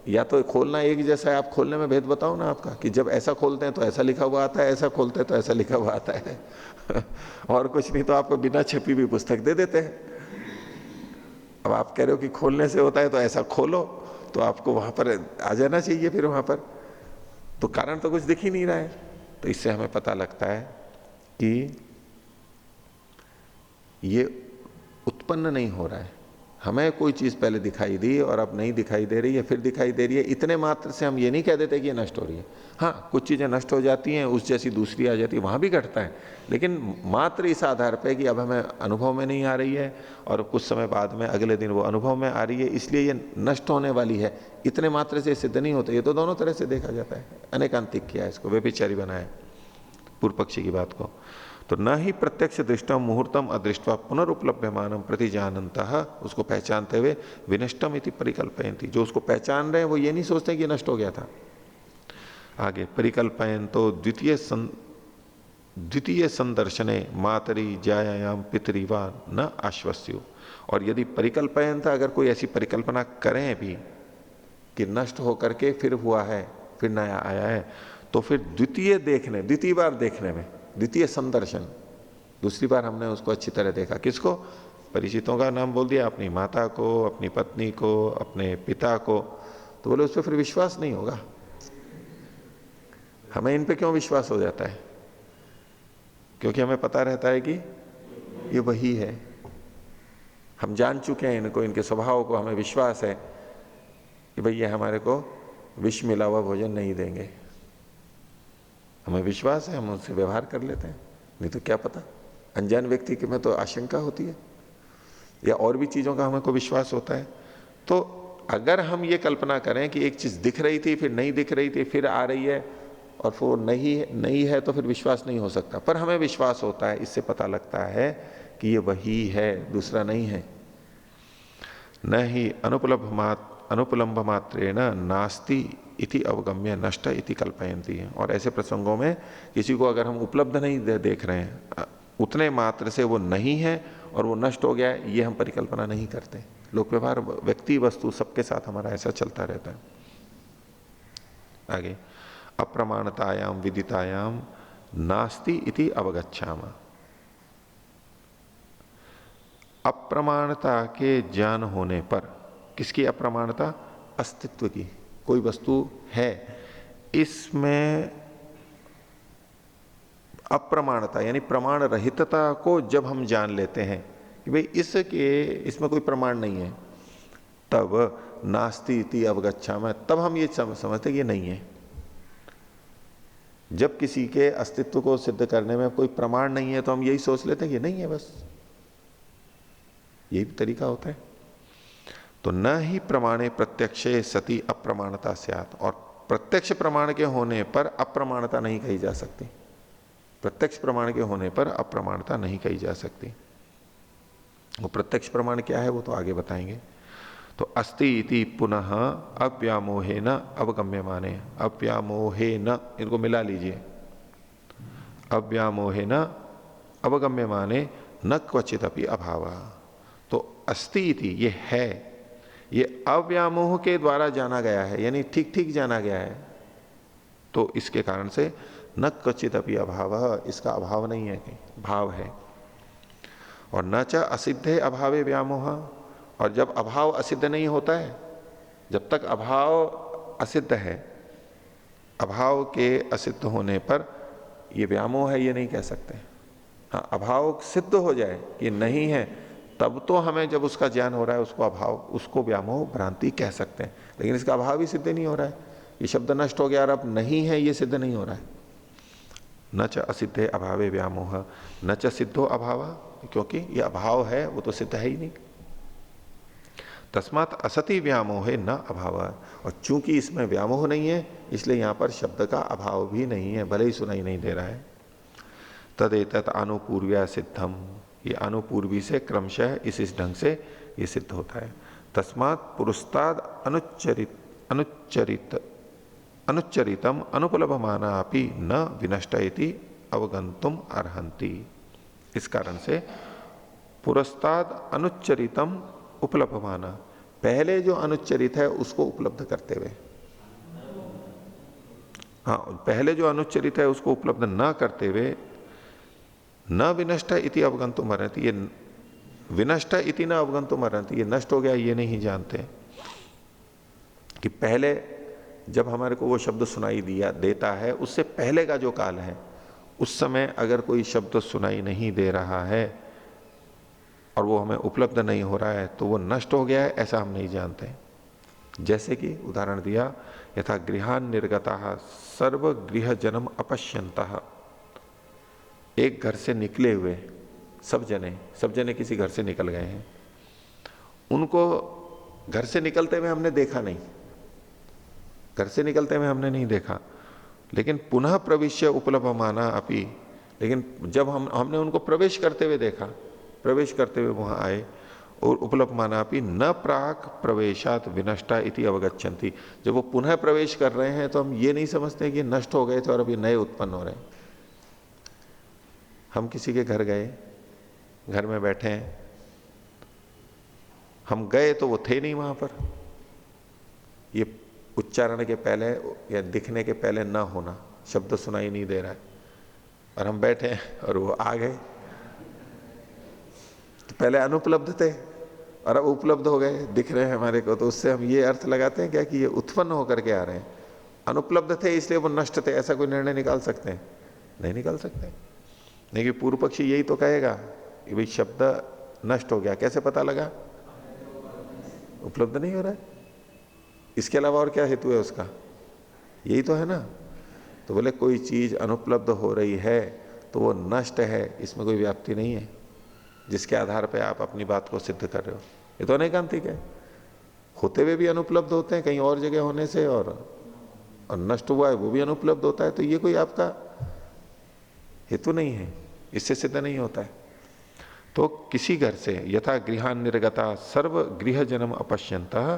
या तो खोलना एक जैसा है, आप खोलने में भेद बताओ ना आपका, कि जब ऐसा खोलते हैं तो ऐसा लिखा हुआ आता है, ऐसा खोलते हैं तो ऐसा लिखा हुआ आता है और कुछ नहीं तो आपको बिना छपी हुई पुस्तक दे देते हैं। अब आप कह रहे हो कि खोलने से होता है तो ऐसा खोलो, तो आपको वहां पर आ जाना चाहिए फिर वहां पर, तो कारण तो कुछ दिख ही नहीं रहा है। तो इससे हमें पता लगता है कि ये उत्पन्न नहीं हो रहा है। हमें कोई चीज पहले दिखाई दी और अब नहीं दिखाई दे रही है, फिर दिखाई दे रही है, इतने मात्र से हम ये नहीं कह देते कि ये नष्ट हो रही है। हाँ, कुछ चीजें नष्ट हो जाती हैं, उस जैसी दूसरी आ जाती है, वहां भी घटता है, लेकिन मात्र इस आधार पे कि अब हमें अनुभव में नहीं आ रही है और कुछ समय बाद में अगले दिन वो अनुभव में आ रही है, इसलिए ये नष्ट होने वाली है, इतने मात्र से सिद्ध नहीं होते। ये तो दोनों तरह से देखा जाता है, अनेकांतिक किया है इसको, व्यभिचारी बनाया पूर्व पक्षी की बात को। तो न ही प्रत्यक्ष दृष्टम मुहूर्तम अदृष्टवा पुनरुपलभ्यमानम प्रतिजानन्तः, उसको पहचानते हुए विनष्टम इति परिकल्पयन्ति, जो उसको पहचान रहे हैं वो ये नहीं सोचते कि नष्ट हो गया था। आगे परिकल्पयन्तो द्वितीय संदर्शने मातरी जायायाम पितरी वा न आश्वस्यु, और यदि परिकल्पयंत, अगर कोई ऐसी परिकल्पना करें भी कि नष्ट होकर के फिर हुआ है, फिर नया आया है, तो फिर द्वितीय बार देखने में, द्वितीय संदर्शन, दूसरी बार हमने उसको अच्छी तरह देखा, किसको? परिचितों का नाम बोल दिया, अपनी माता को, अपनी पत्नी को, अपने पिता को, तो बोले उस पर फिर विश्वास नहीं होगा। हमें इन पे क्यों विश्वास हो जाता है? क्योंकि हमें पता रहता है कि ये वही है, हम जान चुके हैं इनको, इनके स्वभाव को, हमें विश्वास है कि भाई ये हमारे को विष मिला हुआ भोजन नहीं देंगे, हमें विश्वास है, हम उनसे व्यवहार कर लेते हैं। नहीं तो क्या पता, अनजान व्यक्ति के में तो आशंका होती है, या और भी चीजों का हमें को विश्वास होता है। तो अगर हम ये कल्पना करें कि एक चीज दिख रही थी, फिर नहीं दिख रही थी, फिर आ रही है, और फिर वो नहीं है, तो फिर विश्वास नहीं हो सकता। पर हमें विश्वास होता है, इससे पता लगता है कि ये वही है, दूसरा नहीं है। न ही अनुपलम्भ मात्रेण नास्ति इति अवगम्य नष्ट इति कल्पयन्ति है। और ऐसे प्रसंगों में किसी को अगर हम उपलब्ध नहीं देख रहे हैं, उतने मात्र से वो नहीं है और वो नष्ट हो गया है, ये हम परिकल्पना नहीं करते, लोक व्यवहार, व्यक्ति वस्तु सबके साथ हमारा ऐसा चलता रहता है। आगे, अप्रमाणतायाम विदितायाम नास्ति इति अवगच्छाम। अप्रमाणता के ज्ञान होने पर, किसकी अप्रमाणता? अस्तित्व की। कोई वस्तु है, इसमें अप्रमाणता यानी प्रमाण रहितता को जब हम जान लेते हैं कि भाई इसमें कोई प्रमाण नहीं है, तब नास्ति इति अवगच्छामः, तब हम ये समझते कि ये नहीं है। जब किसी के अस्तित्व को सिद्ध करने में कोई प्रमाण नहीं है तो हम यही सोच लेते हैं कि ये नहीं है, बस यही तरीका होता है। तो न ही प्रमाणे प्रत्यक्षे सति अप्रमाणता स्यात्, और प्रत्यक्ष प्रमाण के होने पर अप्रमाणता नहीं कही जा सकती। प्रत्यक्ष प्रमाण के होने पर अप्रमाणता नहीं कही जा सकती। वो प्रत्यक्ष प्रमाण क्या है वो तो आगे बताएंगे। तो अस्ति इति पुनः अव्यामोहेन अवगम्यमाने, अव्यामोहेन, इनको मिला लीजिए, अव्यामोहेन अवगम्यमाने न क्वचित अपि अभाव। तो अस्ति इति ये है, ये अव्यामोह के द्वारा जाना गया है, यानी ठीक ठीक जाना गया है, तो इसके कारण से न क्वचित अपि अभाव, इसका अभाव नहीं है, भाव है। और न च असिद्धे अभावे व्यामोह, और जब अभाव असिद्ध नहीं होता है, जब तक अभाव असिद्ध है, अभाव के असिद्ध होने पर ये व्यामोह है ये नहीं कह सकते। हाँ, अभाव सिद्ध हो जाए कि नहीं है, तब तो हमें जब उसका ज्ञान हो रहा है उसको अभाव, उसको व्यामोह भ्रांति कह सकते हैं। लेकिन इसका अभाव ही सिद्ध नहीं हो रहा है, ये शब्द नष्ट हो गया और अब नहीं है, ये सिद्ध नहीं हो रहा है। न च असिद्धे अभावे व्यामोह न च सिद्धो अभाव, क्योंकि ये अभाव है वो तो सिद्ध है ही नहीं। तस्मात् असति व्यामोहे न अभाव, और चूंकि इसमें व्यामोह नहीं है इसलिए यहां पर शब्द का अभाव भी नहीं है, भले ही सुनाई नहीं दे रहा है। तदेतत् अनुपूर्व्या सिद्धम, ये अनुपूर्वी से क्रमशः इस ढंग से ये सिद्ध होता है। तस्मात् पुरस्ताद अनुच्चरितम अनुपलभमाना अपि न विनष्ट इति अवगंतुम अर्हन्ति। इस कारण से पुरस्ताद अनुच्चरितम उपलभमाना, पहले जो अनुच्चरित है उसको उपलब्ध करते हुए, हाँ पहले जो अनुच्चरित है उसको उपलब्ध न करते हुए, न विनष्ट इति अवगंतुम अर्हन्ति, ये विनष्ट इति न अवगंतुम अर्हन्ति, ये नष्ट हो गया ये नहीं जानते। कि पहले जब हमारे को वो शब्द सुनाई देता है, उससे पहले का जो काल है उस समय अगर कोई शब्द सुनाई नहीं दे रहा है और वो हमें उपलब्ध नहीं हो रहा है तो वो नष्ट हो गया है, ऐसा हम नहीं जानते। जैसे कि उदाहरण दिया, यथा गृहान निर्गता सर्व गृह जन्म अपश्यंतः, एक घर से निकले हुए सब जने किसी घर से निकल गए हैं, उनको घर से निकलते हुए हमने देखा नहीं, घर से निकलते हुए हमने नहीं देखा, लेकिन पुनः प्रविश्य उपलभमाना अपि, लेकिन जब हमने उनको प्रवेश करते हुए देखा, प्रवेश करते हुए वहां आए, और उपलभमाना अपि न प्राक प्रवेशात विनष्टा इति अवगच्छन्ति, जब वो पुनः प्रवेश कर रहे हैं तो हम ये नहीं समझते कि नष्ट हो गए थे और अभी नए उत्पन्न हो रहे हैं। हम किसी के घर गए, घर में बैठे हैं, हम गए तो वो थे नहीं वहां पर, ये उच्चारण के पहले या दिखने के पहले ना होना, शब्द सुनाई नहीं दे रहा है, और हम बैठे हैं और वो आ गए, तो पहले अनुपलब्ध थे और अब उपलब्ध हो गए, दिख रहे हैं हमारे को, तो उससे हम ये अर्थ लगाते हैं क्या कि ये उत्पन्न होकर के आ रहे हैं। अनुपलब्ध थे इसलिए वो नष्ट थे, ऐसा कोई निर्णय निकाल सकते हैं? नहीं निकाल सकते। नहीं कि पूर्व पक्षी यही तो कहेगा कि भाई शब्द नष्ट हो गया, कैसे पता लगा? उपलब्ध नहीं हो रहा है, इसके अलावा और क्या हेतु है उसका? यही तो है ना। तो बोले कोई चीज अनुपलब्ध हो रही है तो वो नष्ट है, इसमें कोई व्याप्ति नहीं है जिसके आधार पे आप अपनी बात को सिद्ध कर रहे हो। ये तो अनैकांतिक है, होते हुए भी अनुपलब्ध होते हैं कहीं और जगह होने से, और नष्ट हुआ है वो भी अनुपलब्ध होता है, तो ये कोई आपका हेतु नहीं है, इससे सिद्ध नहीं होता है। तो किसी घर से यथा गृहान निर्गता सर्व गृह जन्म अपश्यंतः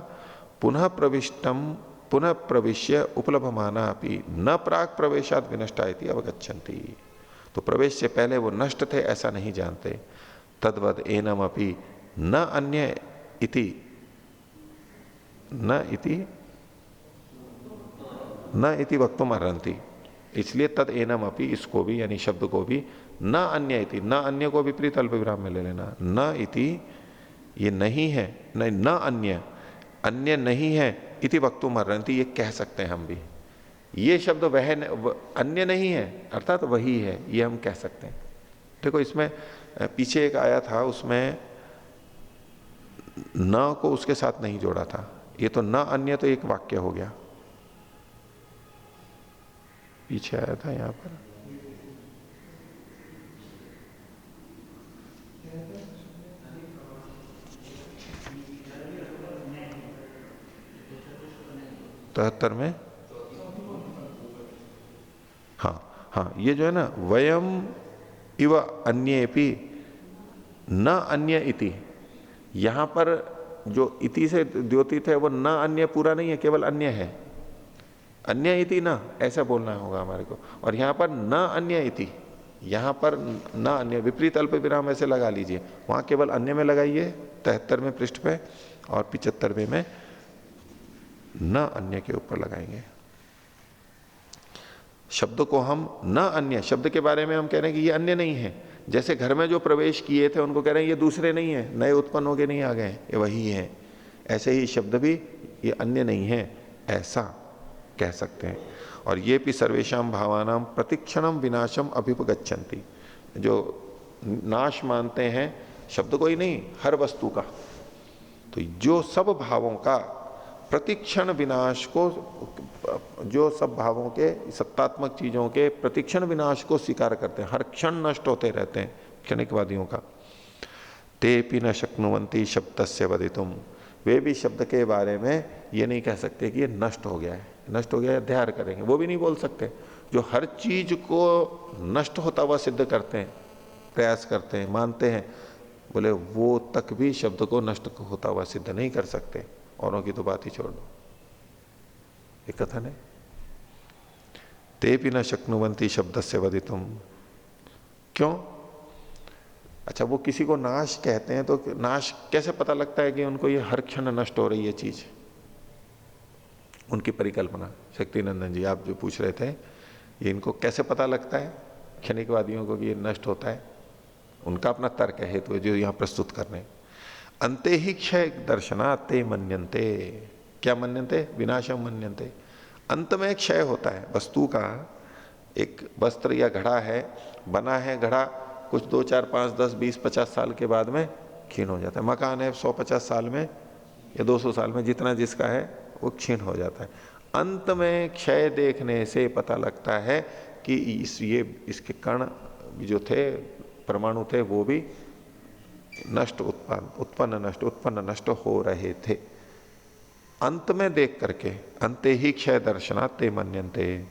पुनः प्रविश्य उपलभमाना अपि न प्राक प्रवेशात विनष्टा इति अवगच्छन्ति, तो प्रवेश से पहले वो नष्ट थे ऐसा नहीं जानते। तद्वद एनम अपि न अन्य इति न इति वक्तुम अर्हन्ति, इसलिए तद एनम अपि, इसको भी यानी शब्द को भी, न अन्य इति, न अन्य को विपरीत अल्प विराम में ले लेना, न इति ये नहीं है, नहीं न अन्य, अन्य नहीं है, इति वक्तुम अर्हन्ति ये कह सकते हैं हम भी, ये शब्द अन्य नहीं है अर्थात वही है, ये हम कह सकते हैं। देखो इसमें पीछे एक आया था, उसमें न को उसके साथ नहीं जोड़ा था, ये तो न अन्य तो एक वाक्य हो गया, पीछे आया था यहां पर, तिहत्तर में, हाँ हाँ, ये जो है ना, वयम इव अन्येपि न अन्य इति, यहां पर जो इति से द्योतित है वो न अन्य पूरा नहीं है, केवल अन्य है, अन्य इति ना, ऐसा बोलना होगा हमारे को। और यहां पर न अन्य इति, यहां पर न अन्य, विपरीत अल्प विराम ऐसे लगा लीजिए, वहां केवल अन्य में लगाइए 73वें पृष्ठ पे, और 75वें में न अन्य के ऊपर लगाएंगे। शब्द को हम न अन्य, शब्द के बारे में हम कह रहे हैं कि ये अन्य नहीं है, जैसे घर में जो प्रवेश किए थे उनको कह रहे हैं ये दूसरे नहीं है, नए उत्पन्न होके नहीं आ गए, ये वही है, ऐसे ही शब्द भी ये अन्य नहीं है, ऐसा कह सकते हैं। और ये भी सर्वेशम भावानाम प्रतिक्षणम विनाशम अभिपगच्छन्ति, जो नाश मानते हैं शब्द को ही नहीं, हर वस्तु का, तो जो सब भावों का प्रतिक्षण विनाश को, जो सब भावों के, सत्तात्मक चीजों के प्रतिक्षण विनाश को स्वीकार करते हैं, हर क्षण नष्ट होते रहते हैं क्षणिकवादियों का, तेपि न शक्नुवन्ति शब्दस्य वदितुम, वे भी शब्द के बारे में ये नहीं कह सकते कि ये नष्ट हो गया है, नष्ट हो गया है अध्ययन करेंगे, वो भी नहीं बोल सकते। जो हर चीज को नष्ट होता हुआ सिद्ध करते हैं, प्रयास करते हैं, मानते हैं, बोले वो तक भी शब्द को नष्ट होता हुआ सिद्ध नहीं कर सकते, औरों की तो बात ही छोड़ दो। एक कथन है, तेपि न शक्नुवन्ति शब्दस्य वदितुम, क्यों? अच्छा, वो किसी को नाश कहते हैं तो नाश कैसे पता लगता है कि उनको ये हर क्षण नष्ट हो रही है चीज? उनकी परिकल्पना, शक्तिनंदन जी आप जो पूछ रहे थे, ये इनको कैसे पता लगता है क्षणिकवादियों को कि ये नष्ट होता है? उनका अपना तर्क है, हेतु है जो यहां प्रस्तुत करने। अंते ही क्षय दर्शना ते मन्यन्ते, क्या मन्यन्ते? विनाशम मन्यन्ते, अंत में क्षय होता है वस्तु का। एक वस्त्र या घड़ा है, बना है घड़ा, कुछ 2, 4, 5, 10, 20, 50 साल के बाद में क्षीण हो जाता है। मकान है 150 साल में या 200 साल में, जितना जिसका है वो क्षीण हो जाता है। अंत में क्षय देखने से पता लगता है कि इसके कण जो थे, परमाणु थे, वो भी नष्ट उत्पन्न नष्ट हो रहे थे। अंत में देख करके, अंते ही क्षय दर्शनात् ते मन्यन्ते।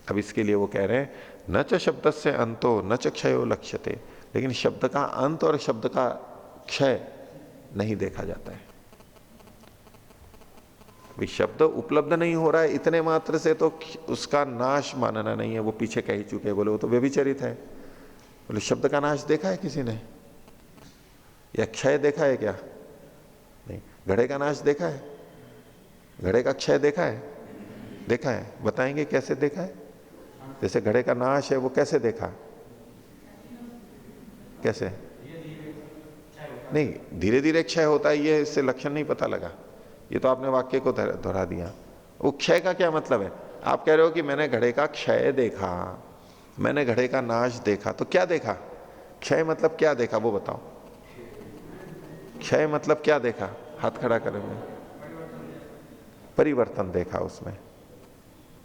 अब इसके लिए वो कह रहे हैं न च शब्द से अंतो न च क्षयो लक्ष्यते, लेकिन शब्द का अंत और शब्द का क्षय नहीं देखा जाता है। शब्द उपलब्ध नहीं हो रहा है इतने मात्र से तो उसका नाश मानना नहीं है, वो पीछे कह ही चुके, बोले वो तो व्यभिचरित है। बोले शब्द का नाश देखा है किसी ने, या क्षय देखा है क्या? नहीं। घड़े का नाश देखा है? घड़े का क्षय देखा है? देखा है। बताएंगे कैसे देखा है? जैसे घड़े का नाश है वो कैसे देखा? कैसे? नहीं, धीरे धीरे क्षय होता है, ये इससे लक्षण नहीं पता लगा, ये तो आपने वाक्य को दोहरा दिया। वो क्षय का क्या मतलब है? आप कह रहे हो कि मैंने घड़े का क्षय देखा, मैंने घड़े का नाश देखा, तो क्या देखा? क्षय मतलब क्या देखा वो बताओ। क्षय मतलब क्या देखा? हाथ खड़ा करेंगे। परिवर्तन देखा, उसमें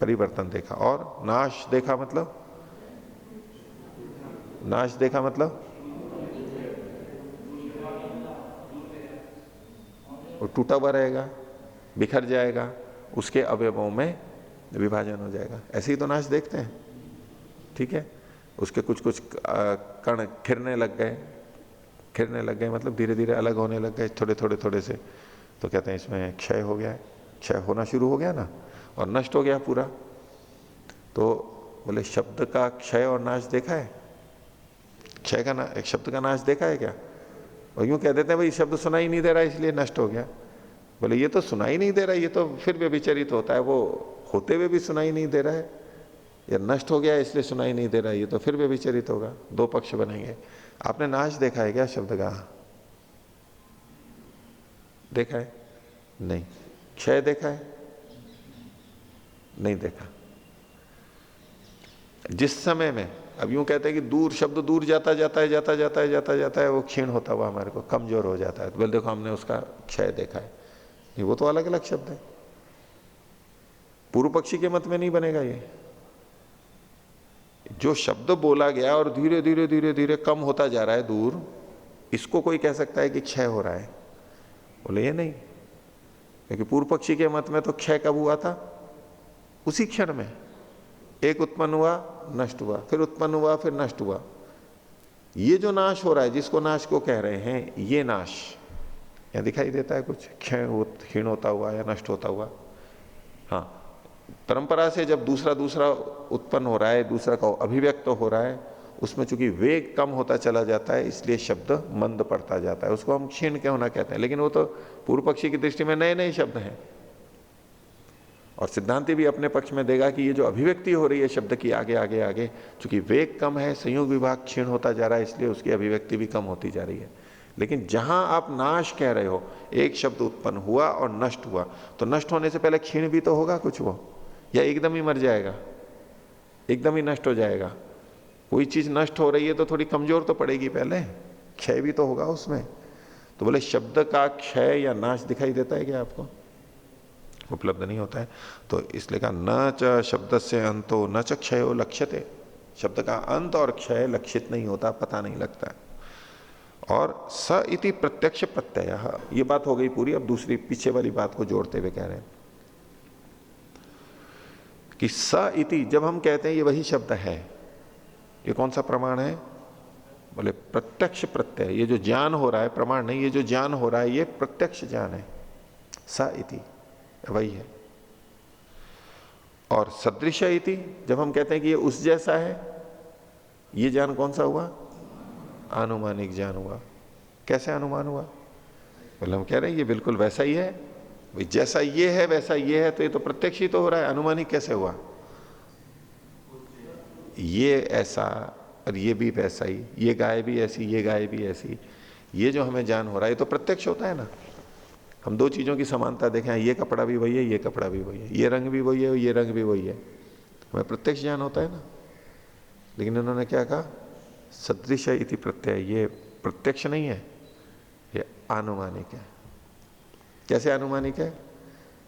परिवर्तन देखा। और नाश देखा मतलब? नाश देखा मतलब वो टूटा हुआ रहेगा, बिखर जाएगा, उसके अवयवों में विभाजन हो जाएगा, ऐसे ही तो नाश देखते हैं। ठीक है, उसके कुछ कुछ कण खिरने लग गए मतलब धीरे धीरे अलग होने लग गए, थोड़े से, तो कहते हैं इसमें क्षय हो गया है, क्षय होना शुरू हो गया ना, और नष्ट हो गया पूरा। तो बोले शब्द का क्षय और नाश देखा है? क्षय का एक शब्द का नाश देखा है क्या? और यूं कह देते हैं भाई शब्द सुना ही नहीं दे रहा इसलिए नष्ट हो गया। बोले ये तो सुनाई नहीं दे रहा है, ये तो फिर व्यभिचरित होता है, वो होते हुए भी सुनाई नहीं दे रहा है, या नष्ट हो गया इसलिए सुनाई नहीं दे रहा है, ये तो फिर व्यभिचरित होगा। दो पक्ष बनेंगे। आपने नाश देखा है क्या शब्द का? देखा है? नहीं। क्षय देखा है? नहीं देखा। जिस समय में, अब यूं कहते हैं कि दूर, शब्द दूर जाता जाता है, जाता जाता है, जाता जाता है, वो क्षीण होता हुआ हमारे को कमजोर हो जाता है, तो बोले देखो हमने उसका क्षय देखा है। नहीं, वो तो अलग अलग शब्द है, पूर्व पक्षी के मत में नहीं बनेगा ये। जो शब्द बोला गया और धीरे धीरे धीरे धीरे कम होता जा रहा है दूर, इसको कोई कह सकता है कि क्षय हो रहा है? बोले ये नहीं, क्योंकि पूर्व पक्षी के मत में तो क्षय कब हुआ था? उसी क्षण में। एक उत्पन्न हुआ, नष्ट हुआ, फिर उत्पन्न हुआ, फिर नष्ट हुआ। ये जो नाश हो रहा है, जिसको नाश को कह रहे हैं, ये नाश यहां दिखाई देता है कुछ क्षय क्षीण होता हुआ या नष्ट होता हुआ? हाँ, परंपरा से जब दूसरा दूसरा उत्पन्न हो रहा है, दूसरा का अभिव्यक्त हो रहा है, उसमें चूंकि वेग कम होता चला जाता है, इसलिए शब्द मंद पड़ता जाता है, उसको हम क्षीण क्यों ना कहते हैं। लेकिन वो तो पूर्व पक्षी की दृष्टि में नए नए शब्द हैं, और सिद्धांति भी अपने पक्ष में देगा कि ये जो अभिव्यक्ति हो रही है शब्द की आगे आगे आगे, चूंकि वेग कम है, संयोग विभाग क्षीण होता जा रहा है, इसलिए उसकी अभिव्यक्ति भी कम होती जा रही है। लेकिन जहां आप नाश कह रहे हो, एक शब्द उत्पन्न हुआ और नष्ट हुआ, तो नष्ट होने से पहले क्षीण भी तो होगा कुछ वो, या एकदम ही मर जाएगा, एकदम ही नष्ट हो जाएगा? कोई चीज नष्ट हो रही है तो थोड़ी कमजोर तो पड़ेगी, पहले क्षय भी तो होगा उसमें। तो बोले शब्द का क्षय या नाश दिखाई देता है क्या आपको? उपलब्ध नहीं होता है। तो इसलिए कहा न च शब्द से अंतो न च क्षयो लक्ष्यते, शब्द का अंत और क्षय लक्षित नहीं होता, पता नहीं लगता है। और स इति प्रत्यक्ष प्रत्यय, ये बात हो गई पूरी। अब दूसरी पीछे वाली बात को जोड़ते हुए कह रहे हैं कि स इति जब हम कहते हैं ये वही शब्द है, ये कौन सा प्रमाण है? बोले प्रत्यक्ष प्रत्यय। ये जो ज्ञान हो रहा है, प्रमाण नहीं, ये जो ज्ञान हो रहा है ये प्रत्यक्ष ज्ञान है, स इति वही है। और सदृश इति जब हम कहते हैं कि ये उस जैसा है, ये ज्ञान कौन सा हुआ? आनुमानिक ज्ञान हुआ। कैसे अनुमान हुआ? बोले हम कह रहे हैं ये बिल्कुल वैसा ही है, भाई जैसा ये है वैसा ये है, तो ये तो प्रत्यक्ष ही तो हो रहा है, अनुमानिक कैसे हुआ? ये ऐसा और ये भी वैसा ही, ये गाय भी ऐसी, ये गाय भी ऐसी, ये जो हमें ज्ञान हो रहा है ये तो प्रत्यक्ष होता है ना। हम दो चीजों की समानता देखें, ये कपड़ा भी वही है, ये कपड़ा भी वही है, ये रंग भी वही है, ये रंग भी वही है, हमें प्रत्यक्ष ज्ञान होता है ना। लेकिन उन्होंने क्या कहा? सदृश इति प्रत्यय, ये प्रत्यक्ष नहीं है, ये आनुमानिक है। कैसे आनुमानिक है?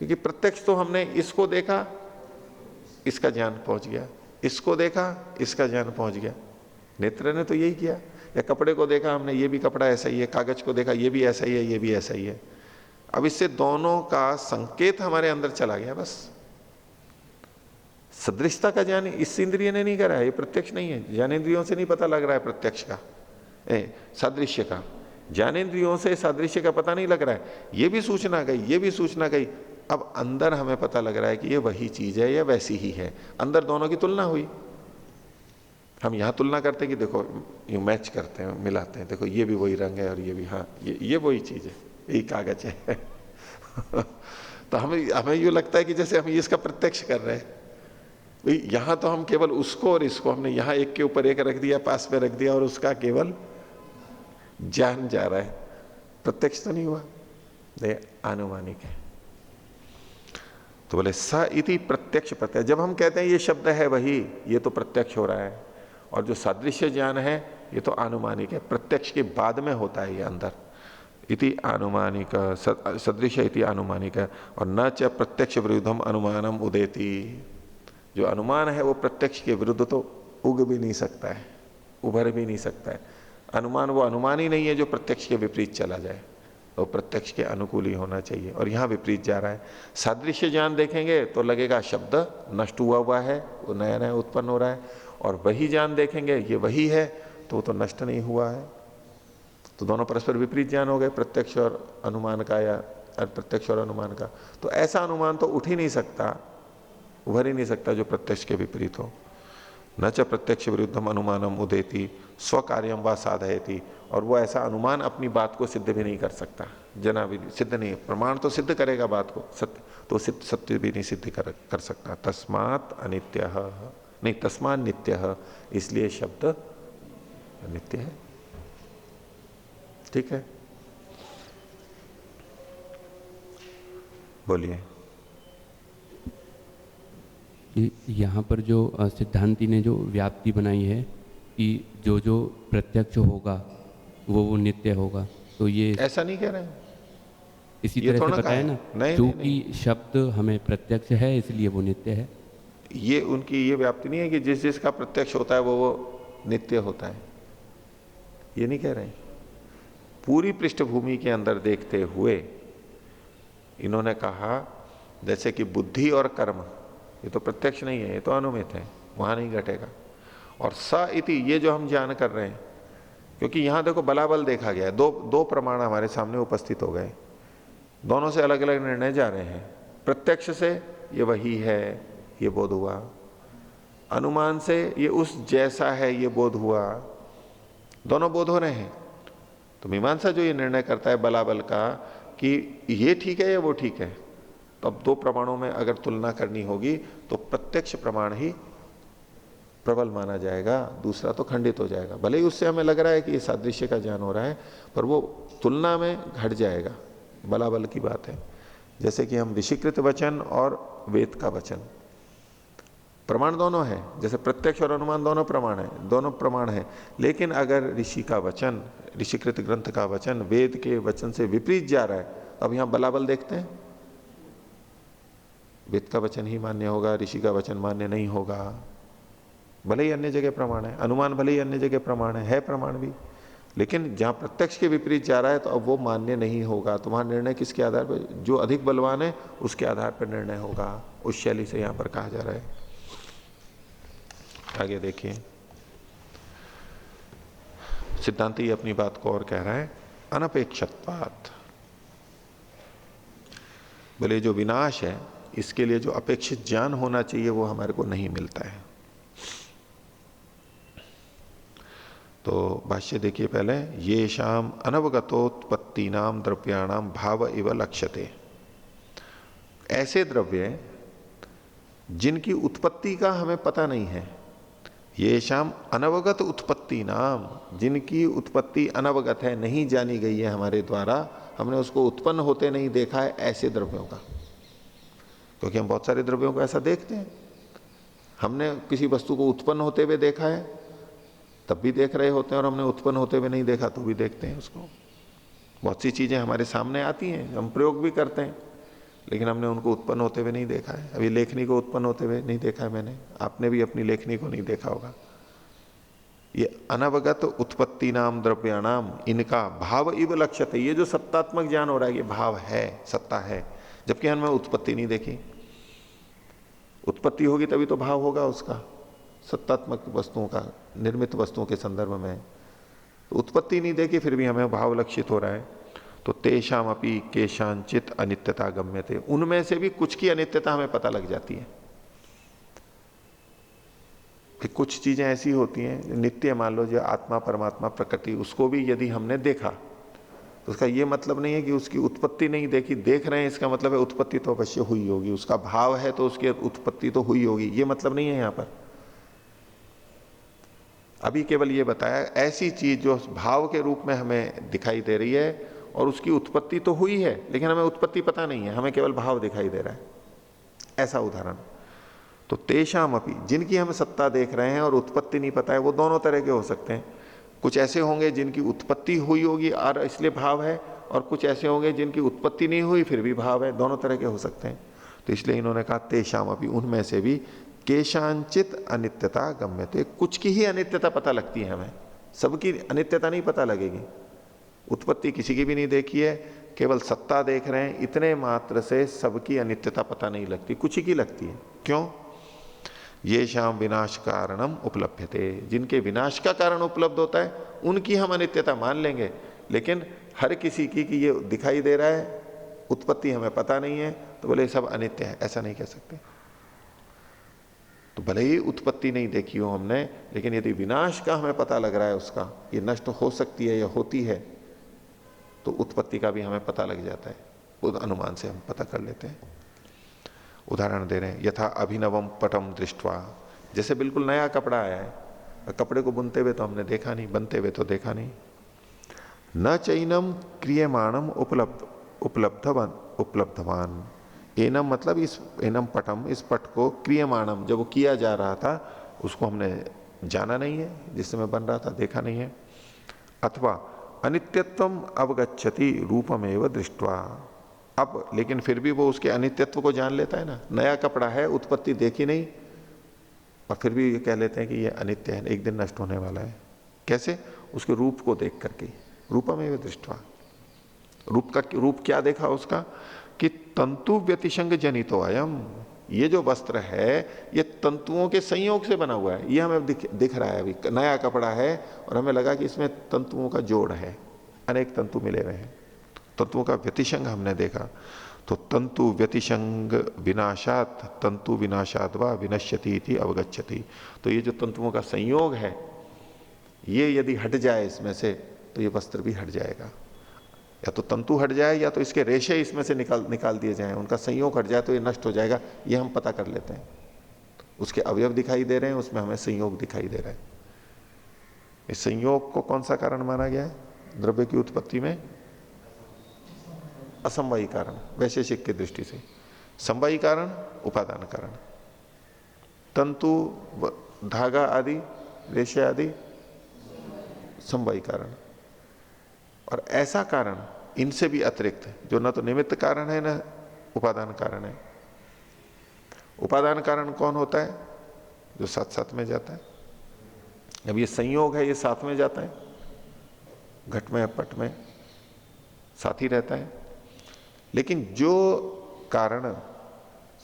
क्योंकि प्रत्यक्ष तो हमने इसको देखा, इसका ज्ञान पहुंच गया, इसको देखा, इसका ज्ञान पहुंच गया। नेत्र ने तो यही किया। या कपड़े को देखा हमने, ये भी कपड़ा ऐसा ही है, कागज को देखा, ये भी ऐसा ही है, ये भी ऐसा ही है। अब इससे दोनों का संकेत हमारे अंदर चला गया, बस। सदृशता का ज्ञान इस इंद्रिय ने नहीं करा है, ये प्रत्यक्ष नहीं है, ज्ञानेन्द्रियों से नहीं पता लग रहा है प्रत्यक्ष का, सादृश्य का। ज्ञानेन्द्रियों से सादृश्य का पता नहीं लग रहा है, ये भी सूचना गई, ये भी सूचना गई। अब अंदर हमें पता लग रहा है कि ये वही चीज है या वैसी ही है। अंदर दोनों की तुलना हुई। हम यहां तुलना करते हैं कि देखो ये मैच करते हैं, मिलाते हैं, देखो ये भी वही रंग है और ये भी, हाँ ये वही चीज है, यही कागज है। तो हमें यूं लगता है कि जैसे हम इसका प्रत्यक्ष कर रहे हैं। भाई यहां तो हम केवल उसको और इसको हमने यहां एक के ऊपर एक रख दिया, पास में रख दिया, और उसका केवल ज्ञान जा रहा है, प्रत्यक्ष तो नहीं हुआ, आनुमानिक है। तो बोले स इति प्रत्यक्ष प्रत्यय, जब हम कहते हैं ये शब्द है वही, ये तो प्रत्यक्ष हो रहा है। और जो सादृश्य ज्ञान है ये तो आनुमानिक है, प्रत्यक्ष के बाद में होता है ये अंदर। इति आनुमानिक, सदृश इति आनुमानिक है। और न च प्रत्यक्ष विरुद्धम अनुमानम उदेति, जो अनुमान है वो प्रत्यक्ष के विरुद्ध तो उग भी नहीं सकता है, उभर भी नहीं सकता है। अनुमान वो अनुमान ही नहीं है जो प्रत्यक्ष के विपरीत चला जाए, तो प्रत्यक्ष के अनुकूल ही होना चाहिए, और यहाँ विपरीत जा रहा है। सादृश्य ज्ञान देखेंगे तो लगेगा शब्द नष्ट हुआ हुआ है, वो नया नया उत्पन्न हो रहा है। और वही ज्ञान देखेंगे ये वही है, तो वो तो नष्ट नहीं हुआ है। तो दोनों परस्पर विपरीत ज्ञान हो गए, प्रत्यक्ष और अनुमान का, या प्रत्यक्ष और अनुमान का। तो ऐसा अनुमान तो उठ ही नहीं सकता, उभर ही नहीं सकता जो प्रत्यक्ष के विपरीत हो। न च प्रत्यक्ष विरुद्धम अनुमानम उदेति स्वकार्यम व साधयति, और वो ऐसा अनुमान अपनी बात को सिद्ध भी नहीं कर सकता, जना भी सिद्ध नहीं, प्रमाण तो सिद्ध करेगा बात को, सत्य तो सत्य भी नहीं सिद्ध कर सकता। तस्मात् अनित्य, नहीं तस्मात् नित्य, इसलिए शब्द अनित्य है। ठीक है, बोलिए। यहाँ पर जो सिद्धांती ने जो व्याप्ति बनाई है कि जो जो प्रत्यक्ष होगा वो नित्य होगा, तो ये ऐसा नहीं कह रहे हैं, इसी ये तरह से थोड़ा बताया कहा ना, है। नहीं, क्योंकि शब्द हमें प्रत्यक्ष है इसलिए वो नित्य है। ये उनकी ये व्याप्ति नहीं है कि जिस जिसका प्रत्यक्ष होता है वो नित्य होता है, ये नहीं कह रहे हैं। पूरी पृष्ठभूमि के अंदर देखते हुए इन्होंने कहा जैसे कि बुद्धि और कर्म ये तो प्रत्यक्ष नहीं है, ये तो अनुमित है, वहां नहीं घटेगा। और स इति ये जो हम ज्ञान कर रहे हैं, क्योंकि यहां देखो बलाबल देखा गया है, दो प्रमाण हमारे सामने उपस्थित हो गए, दोनों से अलग अलग निर्णय जा रहे हैं। प्रत्यक्ष से ये वही है ये बोध हुआ, अनुमान से ये उस जैसा है ये बोध हुआ, दोनों बोध हो रहे हैं। तो मीमांसा जो ये निर्णय करता है बलाबल का कि ये ठीक है या वो ठीक है, तो अब दो प्रमाणों में अगर तुलना करनी होगी तो प्रत्यक्ष प्रमाण ही प्रबल माना जाएगा, दूसरा तो खंडित हो जाएगा। भले ही उससे हमें लग रहा है कि ये सादृश्य का ज्ञान हो रहा है, पर वो तुलना में घट जाएगा, बलाबल की बात है। जैसे कि हम ऋषिकृत वचन और वेद का वचन, प्रमाण दोनों है, जैसे प्रत्यक्ष और अनुमान दोनों प्रमाण है, दोनों प्रमाण है, लेकिन अगर ऋषि का वचन, ऋषिकृत ग्रंथ का वचन वेद के वचन से विपरीत जा रहा है, अब यहां बलाबल देखते हैं, वेद का वचन ही मान्य होगा, ऋषि का वचन मान्य नहीं होगा। भले ही अन्य जगह प्रमाण है, अनुमान भले ही अन्य जगह प्रमाण है प्रमाण भी, लेकिन जहां प्रत्यक्ष के विपरीत जा रहा है तो अब वो मान्य नहीं होगा। तो वहां निर्णय किसके आधार पर, जो अधिक बलवान है उसके आधार पर निर्णय होगा, उस शैली से यहां पर कहा जा रहा है। आगे देखिए, सिद्धांती अपनी बात को और कह रहा है, अनपेक्षत्वात्, बोले जो विनाश है इसके लिए जो अपेक्षित ज्ञान होना चाहिए वो हमारे को नहीं मिलता है। तो भाष्य देखिए पहले, ये शाम अनवगतोत्पत्ति नाम द्रव्याणाम भाव इव लक्ष्यते, ऐसे द्रव्य जिनकी उत्पत्ति का हमें पता नहीं है, ये शाम अनवगत उत्पत्ति नाम, जिनकी उत्पत्ति अनवगत है, नहीं जानी गई है हमारे द्वारा, हमने उसको उत्पन्न होते नहीं देखा है, ऐसे द्रव्यों का। क्योंकि हम बहुत सारे द्रव्यों को ऐसा देखते हैं, हमने किसी वस्तु को उत्पन्न होते हुए देखा है तब भी देख रहे होते हैं, और हमने उत्पन्न होते हुए नहीं देखा तो भी देखते हैं उसको। बहुत सी चीजें हमारे सामने आती हैं, हम प्रयोग भी करते हैं, लेकिन हमने उनको उत्पन्न होते हुए नहीं देखा है। अभी लेखनी को उत्पन्न होते हुए नहीं देखा है मैंने, आपने भी अपनी लेखनी को नहीं देखा होगा। ये अनवगत उत्पत्ति नाम द्रव्याणाम, इनका भाव इव लक्ष्यते, ये जो सत्तात्मक ज्ञान हो रहा है ये भाव है, सत्ता है, जबकि हमने उत्पत्ति नहीं देखी। उत्पत्ति होगी तभी तो भाव होगा उसका, सत्तात्मक वस्तुओं का, निर्मित वस्तुओं के संदर्भ में। तो उत्पत्ति नहीं देखी फिर भी हमें भाव लक्षित हो रहा है। तो तेषाम अपि केशांचित अनित्यता गम्यते, उनमें से भी कुछ की अनित्यता हमें पता लग जाती है कि कुछ चीजें ऐसी होती हैं नित्य, मान लो जो आत्मा परमात्मा प्रकृति, उसको भी यदि हमने देखा तो उसका ये मतलब नहीं है कि उसकी उत्पत्ति नहीं देखी, देख रहे हैं इसका मतलब है उत्पत्ति तो अवश्य हुई होगी, उसका भाव है तो उसकी उत्पत्ति तो हुई होगी, ये मतलब नहीं है यहां पर। अभी केवल ये बताया ऐसी चीज जो भाव के रूप में हमें दिखाई दे रही है और उसकी उत्पत्ति तो हुई है लेकिन हमें उत्पत्ति पता नहीं है, हमें केवल भाव दिखाई दे रहा है, ऐसा उदाहरण। तो तेषाम अपि, जिनकी हम सत्ता देख रहे हैं और उत्पत्ति नहीं पता है, वो दोनों तरह के हो सकते हैं। कुछ ऐसे होंगे जिनकी उत्पत्ति हुई होगी और इसलिए भाव है, और कुछ ऐसे होंगे जिनकी उत्पत्ति नहीं हुई फिर भी भाव है, दोनों तरह के हो सकते हैं। तो इसलिए इन्होंने कहा तेषाम अपि, उनमें से भी केशांचित अनित्यता गम्यते, कुछ की ही अनित्यता पता लगती है हमें, सबकी अनित्यता नहीं पता लगेगी। उत्पत्ति किसी की भी नहीं देखी है, केवल सत्ता देख रहे हैं, इतने मात्र से सबकी अनित्यता पता नहीं लगती, कुछ ही की लगती है। क्यों? ये शाम विनाश कारणम उपलभ्यते, जिनके विनाश का कारण उपलब्ध होता है उनकी हम अनित्यता मान लेंगे, लेकिन हर किसी की कि ये दिखाई दे रहा है, उत्पत्ति हमें पता नहीं है, तो बोले सब अनित्य है, ऐसा नहीं कह सकते। तो भले ही उत्पत्ति नहीं देखी हो हमने, लेकिन यदि विनाश का हमें पता लग रहा है उसका, ये नष्ट हो सकती है या होती है, तो उत्पत्ति का भी हमें पता लग जाता है, उस अनुमान से हम पता कर लेते हैं। उदाहरण दे रहे हैं, यथा अभिनवम पटम दृष्टवा, जैसे बिल्कुल नया कपड़ा आया है, कपड़े को बुनते हुए तो हमने देखा नहीं, बनते हुए तो देखा नहीं। न चैनम क्रियमाणम उपलब्धवान, एनम मतलब इस एनम पटम, इस पट को क्रियमाणम, जब वो किया जा रहा था उसको हमने जाना नहीं है, जिस समय बन रहा था देखा नहीं है। अथवा अनित्यत्वम अवगच्छति रूपमेव दृष्टवा, अब लेकिन फिर भी वो उसके अनित्यत्व को जान लेता है ना, नया कपड़ा है, उत्पत्ति देखी नहीं, और फिर भी ये कह लेते हैं कि ये अनित्य है, एक दिन नष्ट होने वाला है। कैसे? उसके रूप को देख करके, रूपमेव दृष्टवा। रूप क्या देखा उसका? कि तंतु व्यतिशंग जनितो अयम, ये जो वस्त्र है ये तंतुओं के संयोग से बना हुआ है, ये हमें दिख रहा है। अभी नया कपड़ा है और हमें लगा कि इसमें तंतुओं का जोड़ है, अनेक तंतु मिले हुए हैं, तंतुओं का व्यतिशंग हमने देखा। तो तंतु व्यतिशंग विनाशात, तंतु विनाशात वा विनश्यति इति अवगच्छति, तो ये जो तंतुओं का संयोग है ये यदि हट जाए इसमें से तो ये वस्त्र भी हट जाएगा। या तो तंतु हट जाए या तो इसके रेशे इसमें से निकाल दिए जाएं, उनका संयोग हट जाए तो ये नष्ट हो जाएगा, ये हम पता कर लेते हैं। उसके अवयव दिखाई दे रहे हैं, उसमें हमें संयोग दिखाई दे रहा है। इस संयोग को कौन सा कारण माना गया है द्रव्य की उत्पत्ति में? असमवायी कारण, वैशेषिक की दृष्टि से। समवायी कारण उपादान कारण, तंतु धागा आदि रेशे आदि समवायी कारण। और ऐसा कारण इनसे भी अतिरिक्त जो न तो निमित्त कारण है न उपादान कारण है। उपादान कारण कौन होता है? जो साथ साथ में जाता है। अब ये संयोग है, ये साथ में जाता है, घट में पट में साथ ही रहता है। लेकिन जो कारण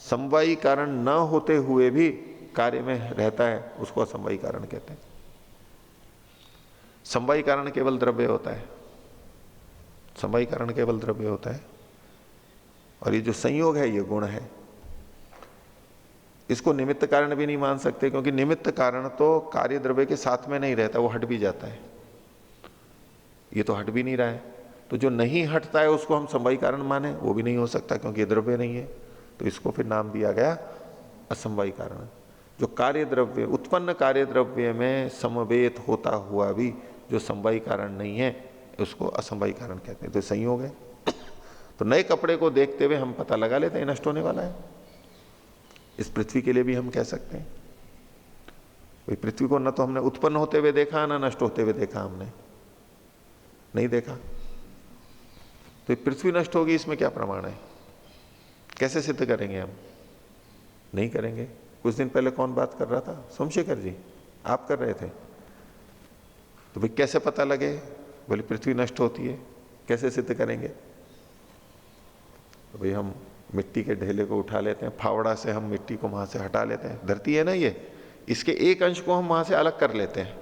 समवायी कारण न होते हुए भी कार्य में रहता है उसको असमवायी कारण कहते हैं। समवायी कारण केवल द्रव्य होता है, समवायी कारण केवल द्रव्य होता है। और ये जो संयोग है ये गुण है। इसको निमित्त कारण भी नहीं मान सकते, क्योंकि निमित्त कारण तो कार्य द्रव्य के साथ में नहीं रहता, वो हट भी जाता है। ये तो हट भी नहीं रहा है, तो जो नहीं हटता है उसको हम समवायी कारण माने, वो भी नहीं हो सकता क्योंकि ये द्रव्य नहीं है। तो इसको फिर नाम दिया गया असमवायी कारण। जो कार्य द्रव्य, उत्पन्न कार्य द्रव्य में समवेत होता हुआ भी जो समवायी कारण नहीं है उसको असमवायी कारण कहते हैं। तो संयोग है। तो नए कपड़े को देखते हुए हम पता लगा लेते हैं नष्ट होने वाला है। इस पृथ्वी के लिए भी हम कह सकते हैं, भाई पृथ्वी को न तो हमने उत्पन्न होते हुए देखा ना नष्ट होते हुए देखा, हमने नहीं देखा, तो पृथ्वी नष्ट होगी इसमें क्या प्रमाण है? कैसे सिद्ध करेंगे हम? नहीं करेंगे। कुछ दिन पहले कौन बात कर रहा था? सोमशेखर जी, आप कर रहे थे। तो भाई कैसे पता लगे? बोले पृथ्वी नष्ट होती है, कैसे सिद्ध करेंगे? तो भाई हम मिट्टी के ढेले को उठा लेते हैं, फावड़ा से हम मिट्टी को वहां से हटा लेते हैं। धरती है ना ये, इसके एक अंश को हम वहां से अलग कर लेते हैं,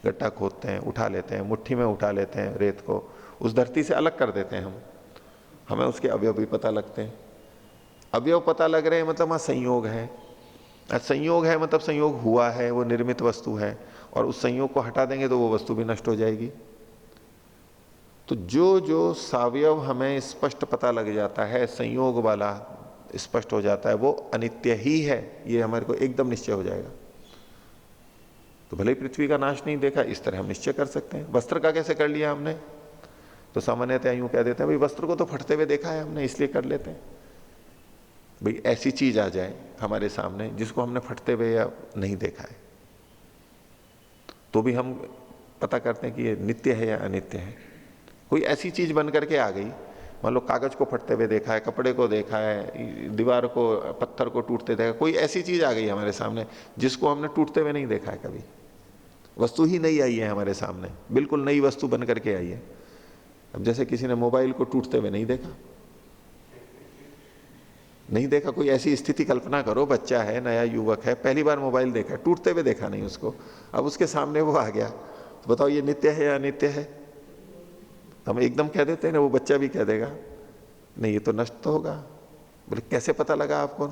गड्ढा खोदते हैं, उठा लेते हैं, मुट्ठी में उठा लेते हैं, रेत को उस धरती से अलग कर देते हैं हम। हमें उसके अवयव भी पता लगते हैं। अवयव पता लग रहे हैं मतलब वहां संयोग है। संयोग है मतलब संयोग हुआ है, वो निर्मित वस्तु है, और उस संयोग को हटा देंगे तो वो वस्तु भी नष्ट हो जाएगी। तो जो जो सावयव हमें स्पष्ट पता लग जाता है, संयोग वाला स्पष्ट हो जाता है, वो अनित्य ही है, ये हमारे को एकदम निश्चय हो जाएगा। तो भले ही पृथ्वी का नाश नहीं देखा, इस तरह हम निश्चय कर सकते हैं। वस्त्र का कैसे कर लिया हमने? तो सामान्यतः यूं कह देते हैं भाई वस्त्र को तो फटते हुए देखा है हमने, इसलिए कर लेते हैं। भाई ऐसी चीज आ जाए हमारे सामने जिसको हमने फटते हुए या नहीं देखा है, तो भी हम पता करते हैं कि ये नित्य है या अनित्य है। कोई ऐसी चीज बन करके आ गई, मान लो कागज को फटते हुए देखा है, कपड़े को देखा है, दीवार को, पत्थर को टूटते देखा, कोई ऐसी चीज आ गई हमारे सामने जिसको हमने टूटते हुए नहीं देखा है कभी। वस्तु ही नई आई है हमारे सामने, बिल्कुल नई वस्तु बन करके आई है। अब जैसे किसी ने मोबाइल को टूटते हुए नहीं देखा, नहीं देखा, कोई ऐसी स्थिति कल्पना करो, बच्चा है, नया युवक है, पहली बार मोबाइल देखा, टूटते हुए देखा नहीं उसको, अब उसके सामने वो आ गया, तो बताओ ये नित्य है या अनित्य है? हम एकदम कह देते हैं ना, वो बच्चा भी कह देगा नहीं ये तो नष्ट तो होगा। बोले कैसे पता लगा आपको?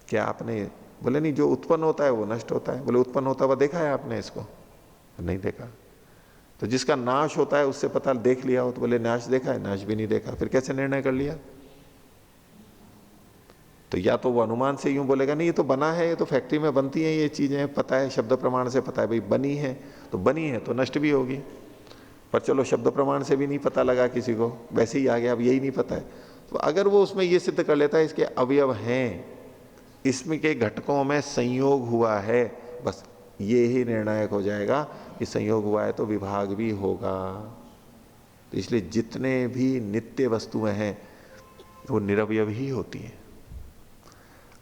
क्या आपने? बोले नहीं, जो उत्पन्न होता है वो नष्ट होता है। बोले उत्पन्न होता हुआ देखा है आपने इसको? नहीं देखा। तो जिसका नाश होता है उससे पता देख लिया हो तो बोले नाश देखा है, नाश भी नहीं देखा, फिर कैसे निर्णय कर लिया? तो या तो वो अनुमान से यूं बोलेगा नहीं ये तो बना है, ये तो फैक्ट्री में बनती है ये चीजें, पता है शब्द प्रमाण से पता है भाई बनी है, तो बनी है तो नष्ट भी होगी। पर चलो शब्द प्रमाण से भी नहीं पता लगा किसी को, वैसे ही आ गया, अब यही नहीं पता है, तो अगर वो उसमें ये सिद्ध कर लेता है इसके अवयव हैं, इसमें के घटकों में संयोग हुआ है, बस ये ही निर्णायक हो जाएगा कि संयोग हुआ है तो विभाग भी होगा। तो इसलिए जितने भी नित्य वस्तुएं हैं वो निरवयव ही होती हैं।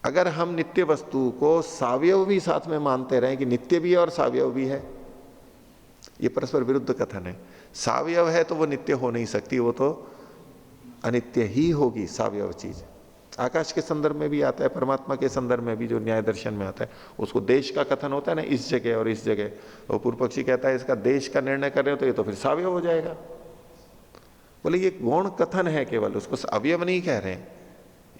अगर हम नित्य वस्तु को सावयव भी साथ में मानते रहे कि नित्य भी है और सावयव भी है, ये परस्पर विरुद्ध कथन है। सावयव है तो वो नित्य हो नहीं सकती, वो तो अनित्य ही होगी सावयव चीज। आकाश के संदर्भ में भी आता है, परमात्मा के संदर्भ में भी जो न्याय दर्शन में आता है, उसको देश का कथन होता है ना, इस जगह और इस जगह, तो पूर्व पक्षी कहता है इसका देश का निर्णय कर रहे हो तो ये तो फिर सावयव हो जाएगा। बोले ये गौण कथन है केवल, उसको अवयव नहीं कह रहे हैं,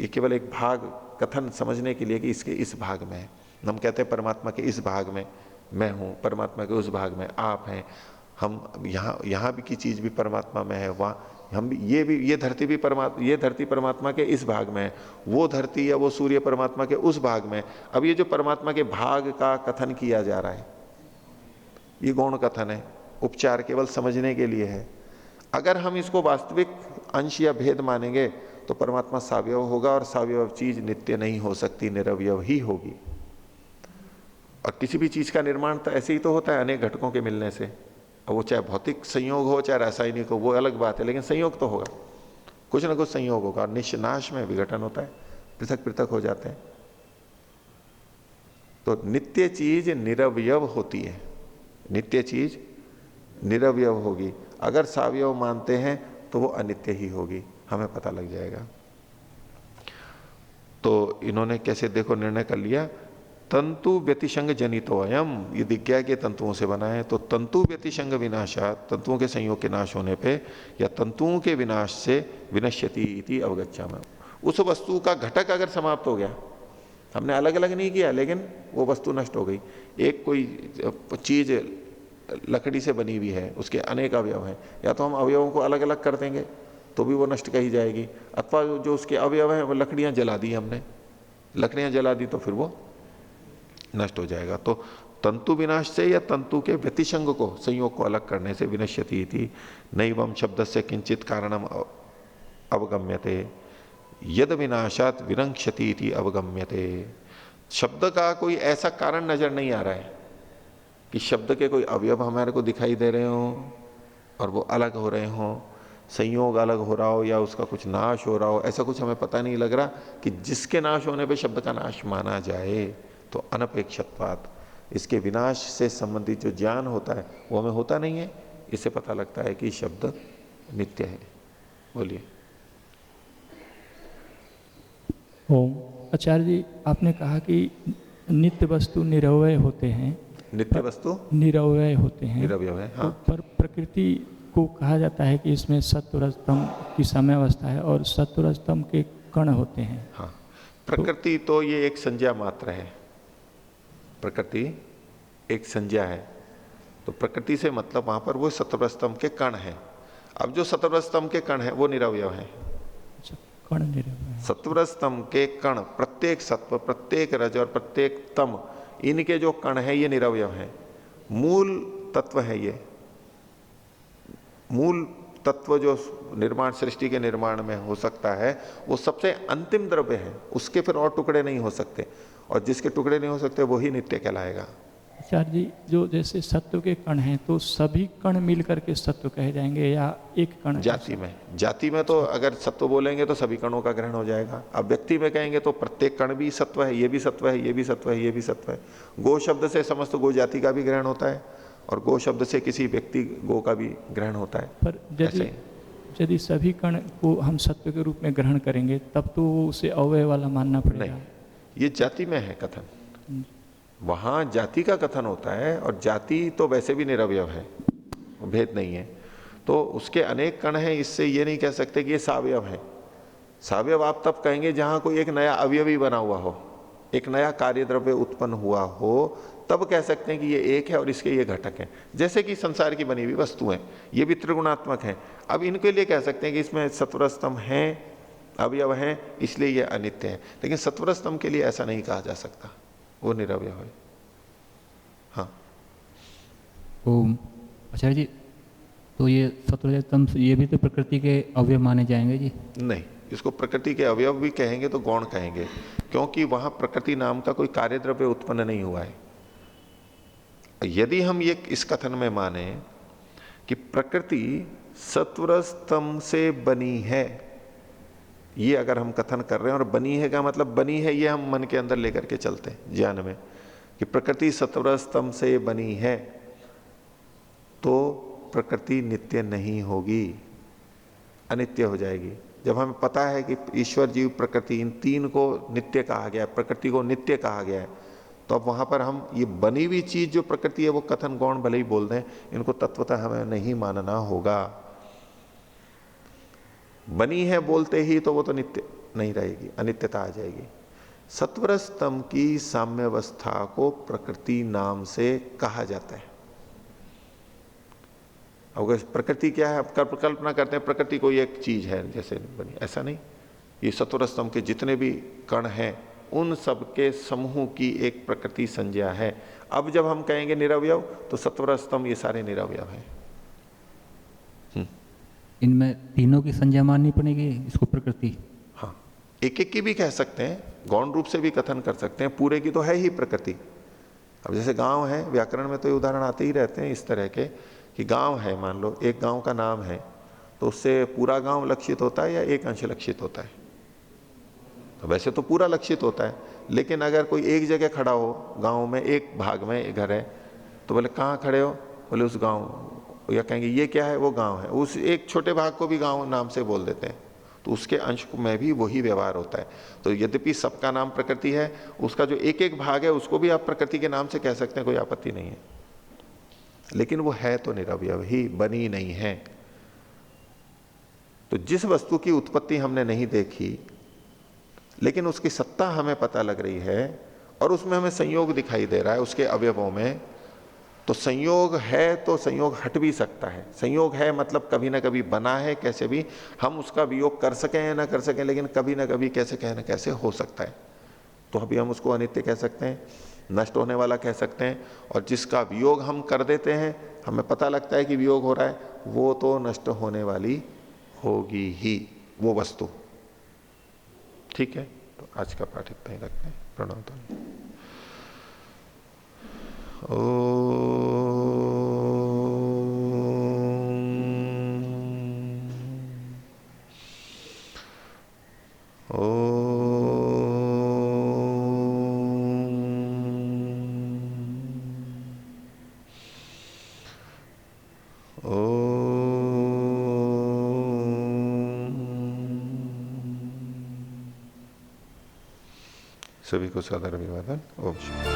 ये केवल एक भाग कथन समझने के लिए कि इसके इस भाग में है। हम कहते हैं परमात्मा के इस भाग में मैं हूं, परमात्मा के उस भाग में आप हैं, हम यहां भी की चीज भी परमात्मा में है, वहां हम भी, ये धरती भी परमात्मा, ये धरती परमात्मा के इस भाग में है, वो धरती या वो सूर्य परमात्मा के उस भाग में। अब ये जो परमात्मा के भाग का कथन किया जा रहा है ये गौण कथन है, उपचार केवल समझने के लिए है। अगर हम इसको वास्तविक अंश या भेद मानेंगे तो परमात्मा सावयव होगा, और सावयव चीज नित्य नहीं हो सकती, निरवयव ही होगी। और किसी भी चीज का निर्माण तो ऐसे ही तो होता है अनेक घटकों के मिलने से, और वो चाहे भौतिक संयोग हो चाहे रासायनिक हो, वो अलग बात है, लेकिन संयोग तो होगा, कुछ ना कुछ संयोग होगा, और निश्नाश में विघटन होता है, पृथक पृथक हो जाते हैं। तो नित्य चीज निरवयव होती है, नित्य चीज निरवयव होगी। अगर सावयव मानते हैं तो वो अनित्य ही होगी, हमें पता लग जाएगा। तो इन्होंने कैसे देखो निर्णय कर लिया, तंतु व्यतिशंग जनितो अयम, ये दिग्गया के तंतुओं से बना है, तो तंतु व्यतिशंग विनाशात, तंतुओं के संयोग के नाश होने पे या तंतुओं के विनाश से विनश्यति इति अवगच्छामि। उस वस्तु का घटक अगर समाप्त हो गया, हमने अलग अलग नहीं किया लेकिन वो वस्तु नष्ट हो गई। एक कोई चीज लकड़ी से बनी हुई है, उसके अनेक अवयव हैं, या तो हम अवयवों को अलग अलग कर देंगे तो भी वो नष्ट कही जाएगी, अथवा जो उसके अवयव हैं वो लकड़ियां जला दी हमने, लकड़ियां जला दी तो फिर वो नष्ट हो जाएगा। तो तंतु विनाश से या तंतु के व्यतिशंग को, संयोग को अलग करने से विनश्यति थी। नैवम शब्द से किंचित कारणम अवगम्यते, यद विनाशात विनंक्षति इति अवगम्यते। शब्द का कोई ऐसा कारण नजर नहीं आ रहा है कि शब्द के कोई अवयव हमारे को दिखाई दे रहे हो और वो अलग हो रहे हो, संयोग अलग हो रहा हो या उसका कुछ नाश हो रहा हो, ऐसा कुछ हमें पता नहीं लग रहा कि जिसके नाश होने पे शब्द का नाश माना जाए। तो अनपेक्षत्वात्, इसके विनाश से संबंधित जो ज्ञान होता है वो हमें होता नहीं है, इससे पता लगता है कि शब्द नित्य है। बोलिए। ओम। आचार्य जी, आपने कहा कि नित्य वस्तु निरवय होते हैं, नित्य वस्तु निरवय होते हैं, निरवयव है, हाँ। तो पर प्रकृति को कहा जाता है कि इसमें सत्व रजतम की समयावस्था है और सत्व रजतम के कण होते हैं। हाँ, प्रकृति तो ये एक संज्ञा मात्र है, प्रकृति एक संज्ञा है, तो प्रकृति से मतलब वहां पर वो सत्व स्तंभ के कण है। अब जो सत्व स्तंभ के कण है वो निरवयव है, कण निरवय। सत्व स्तंभ के कण, प्रत्येक सत्व, प्रत्येक रज और प्रत्येक तम, इनके जो कण है ये निरवयव है। मूल तत्व है ये, मूल तत्व जो निर्माण, सृष्टि के निर्माण में हो सकता है वो सबसे अंतिम द्रव्य है, उसके फिर और टुकड़े नहीं हो सकते, और जिसके टुकड़े नहीं हो सकते वही नित्य कहलाएगा। आचार्य जी, जो जैसे सत्व के कण हैं तो सभी कण मिल करके सत्व कहे जाएंगे या एक कण? जाति में तो अगर सत्व बोलेंगे तो सभी कणों का ग्रहण हो जाएगा। अब व्यक्ति में कहेंगे तो प्रत्येक कण भी सत्व है, ये भी सत्व है, ये भी सत्व है, ये भी सत्व है। गो शब्द से समस्त गो जाति का भी ग्रहण होता है, और गो शब्द से किसी व्यक्ति गो का भी ग्रहण होता है। पर यदि सभी कण को हम सत्व के रूप में ग्रहण करेंगे तब तो उसे अवयव वाला मानना पड़ेगा। नहीं, ये जाति में है कथन, वहां जाति का कथन होता है, और जाति तो वैसे भी निरवयव है, भेद नहीं है, तो उसके अनेक कण हैं, इससे ये नहीं कह सकते कि ये सावयव है। सावयव आप तब कहेंगे जहां कोई एक नया अवयवी बना हुआ हो, एक नया कार्य द्रव्य उत्पन्न हुआ हो, तब कह सकते हैं कि ये एक है और इसके ये घटक हैं। जैसे कि संसार की बनी हुई वस्तुएं, ये भी त्रिगुणात्मक हैं। अब इनके लिए कह सकते हैं कि इसमें सत्वर स्तंभ हैं, अवयव हैं, इसलिए ये अनित्य है। लेकिन सत्वर स्तंभ के लिए ऐसा नहीं कहा जा सकता, वो निरवय है। हाँ ओम। आचार्य जी, तो ये सत्वरज स्तंभ ये भी तो प्रकृति के अवयव माने जाएंगे जी? नहीं, इसको प्रकृति के अवयव भी कहेंगे तो गौण कहेंगे, क्योंकि वहां प्रकृति नाम का कोई कार्य द्रव्य उत्पन्न नहीं हुआ है। यदि हम ये इस कथन में माने कि प्रकृति सत्वर स्तंभ से बनी है, ये अगर हम कथन कर रहे हैं, और बनी है का मतलब बनी है ये हम मन के अंदर लेकर के चलते हैं ज्ञान में, कि प्रकृति सत्वर स्तंभ से बनी है, तो प्रकृति नित्य नहीं होगी, अनित्य हो जाएगी। जब हमें पता है कि ईश्वर जीव प्रकृति इन तीन को नित्य कहा गया है, प्रकृति को नित्य कहा गया है, तो अब वहां पर हम ये बनी हुई चीज जो प्रकृति है वो कथन गौण भले ही बोल दें, इनको तत्वतः हमें नहीं मानना होगा। बनी है बोलते ही तो वो तो नित्य नहीं रहेगी, अनित्यता आ जाएगी। सत्वर स्तंभ की साम्यावस्था को प्रकृति नाम से कहा जाता है। अगर प्रकृति क्या है, अब कल्पना करते हैं प्रकृति कोई एक चीज है जैसे बनी, ऐसा नहीं। ये सत्वर स्तंभ के जितने भी कण हैं उन सब के समूह की एक प्रकृति संज्ञा है। अब जब हम कहेंगे निरवयव, तो सत्वर स्तंभ ये सारे निरवयव हैं। इनमें तीनों की संज्ञा माननी पड़ेगी इसको प्रकृति? हाँ, एक एक की भी कह सकते हैं, गौण रूप से भी कथन कर सकते हैं, पूरे की तो है ही प्रकृति। अब जैसे गांव है, व्याकरण में तो ये उदाहरण आते ही रहते हैं इस तरह के, कि गांव है, मान लो एक गांव का नाम है, तो उससे पूरा गांव लक्षित होता है या एक अंश लक्षित होता है? तो वैसे तो पूरा लक्षित होता है, लेकिन अगर कोई एक जगह खड़ा हो गांव में, एक भाग में घर है, तो बोले कहाँ खड़े हो, बोले उस गांव, या कहेंगे ये क्या है, वो गांव है। उस एक छोटे भाग को भी गांव नाम से बोल देते हैं, तो उसके अंश में भी वही व्यवहार होता है। तो यद्यपि सबका नाम प्रकृति है, उसका जो एक एक भाग है उसको भी आप प्रकृति के नाम से कह सकते हैं, कोई आपत्ति नहीं है। लेकिन वो है तो निरवयव ही, बनी नहीं है। तो जिस वस्तु की उत्पत्ति हमने नहीं देखी लेकिन उसकी सत्ता हमें पता लग रही है, और उसमें हमें संयोग दिखाई दे रहा है उसके अवयवों में, तो संयोग है तो संयोग हट भी सकता है। संयोग है मतलब कभी ना कभी बना है, कैसे भी हम उसका वियोग कर सकें या ना कर सकें, लेकिन कभी ना कभी कैसे कहे ना कैसे हो सकता है। तो अभी हम उसको अनित्य कह सकते हैं, नष्ट होने वाला कह सकते हैं। और जिसका वियोग हम कर देते हैं, हमें पता लगता है कि वियोग हो रहा है, वो तो नष्ट होने वाली होगी ही वो वस्तु। ठीक है, तो आज का पाठ इतना ही रखते हैं। प्रणव। सभी को सादर अभिवादन। ओम शांति।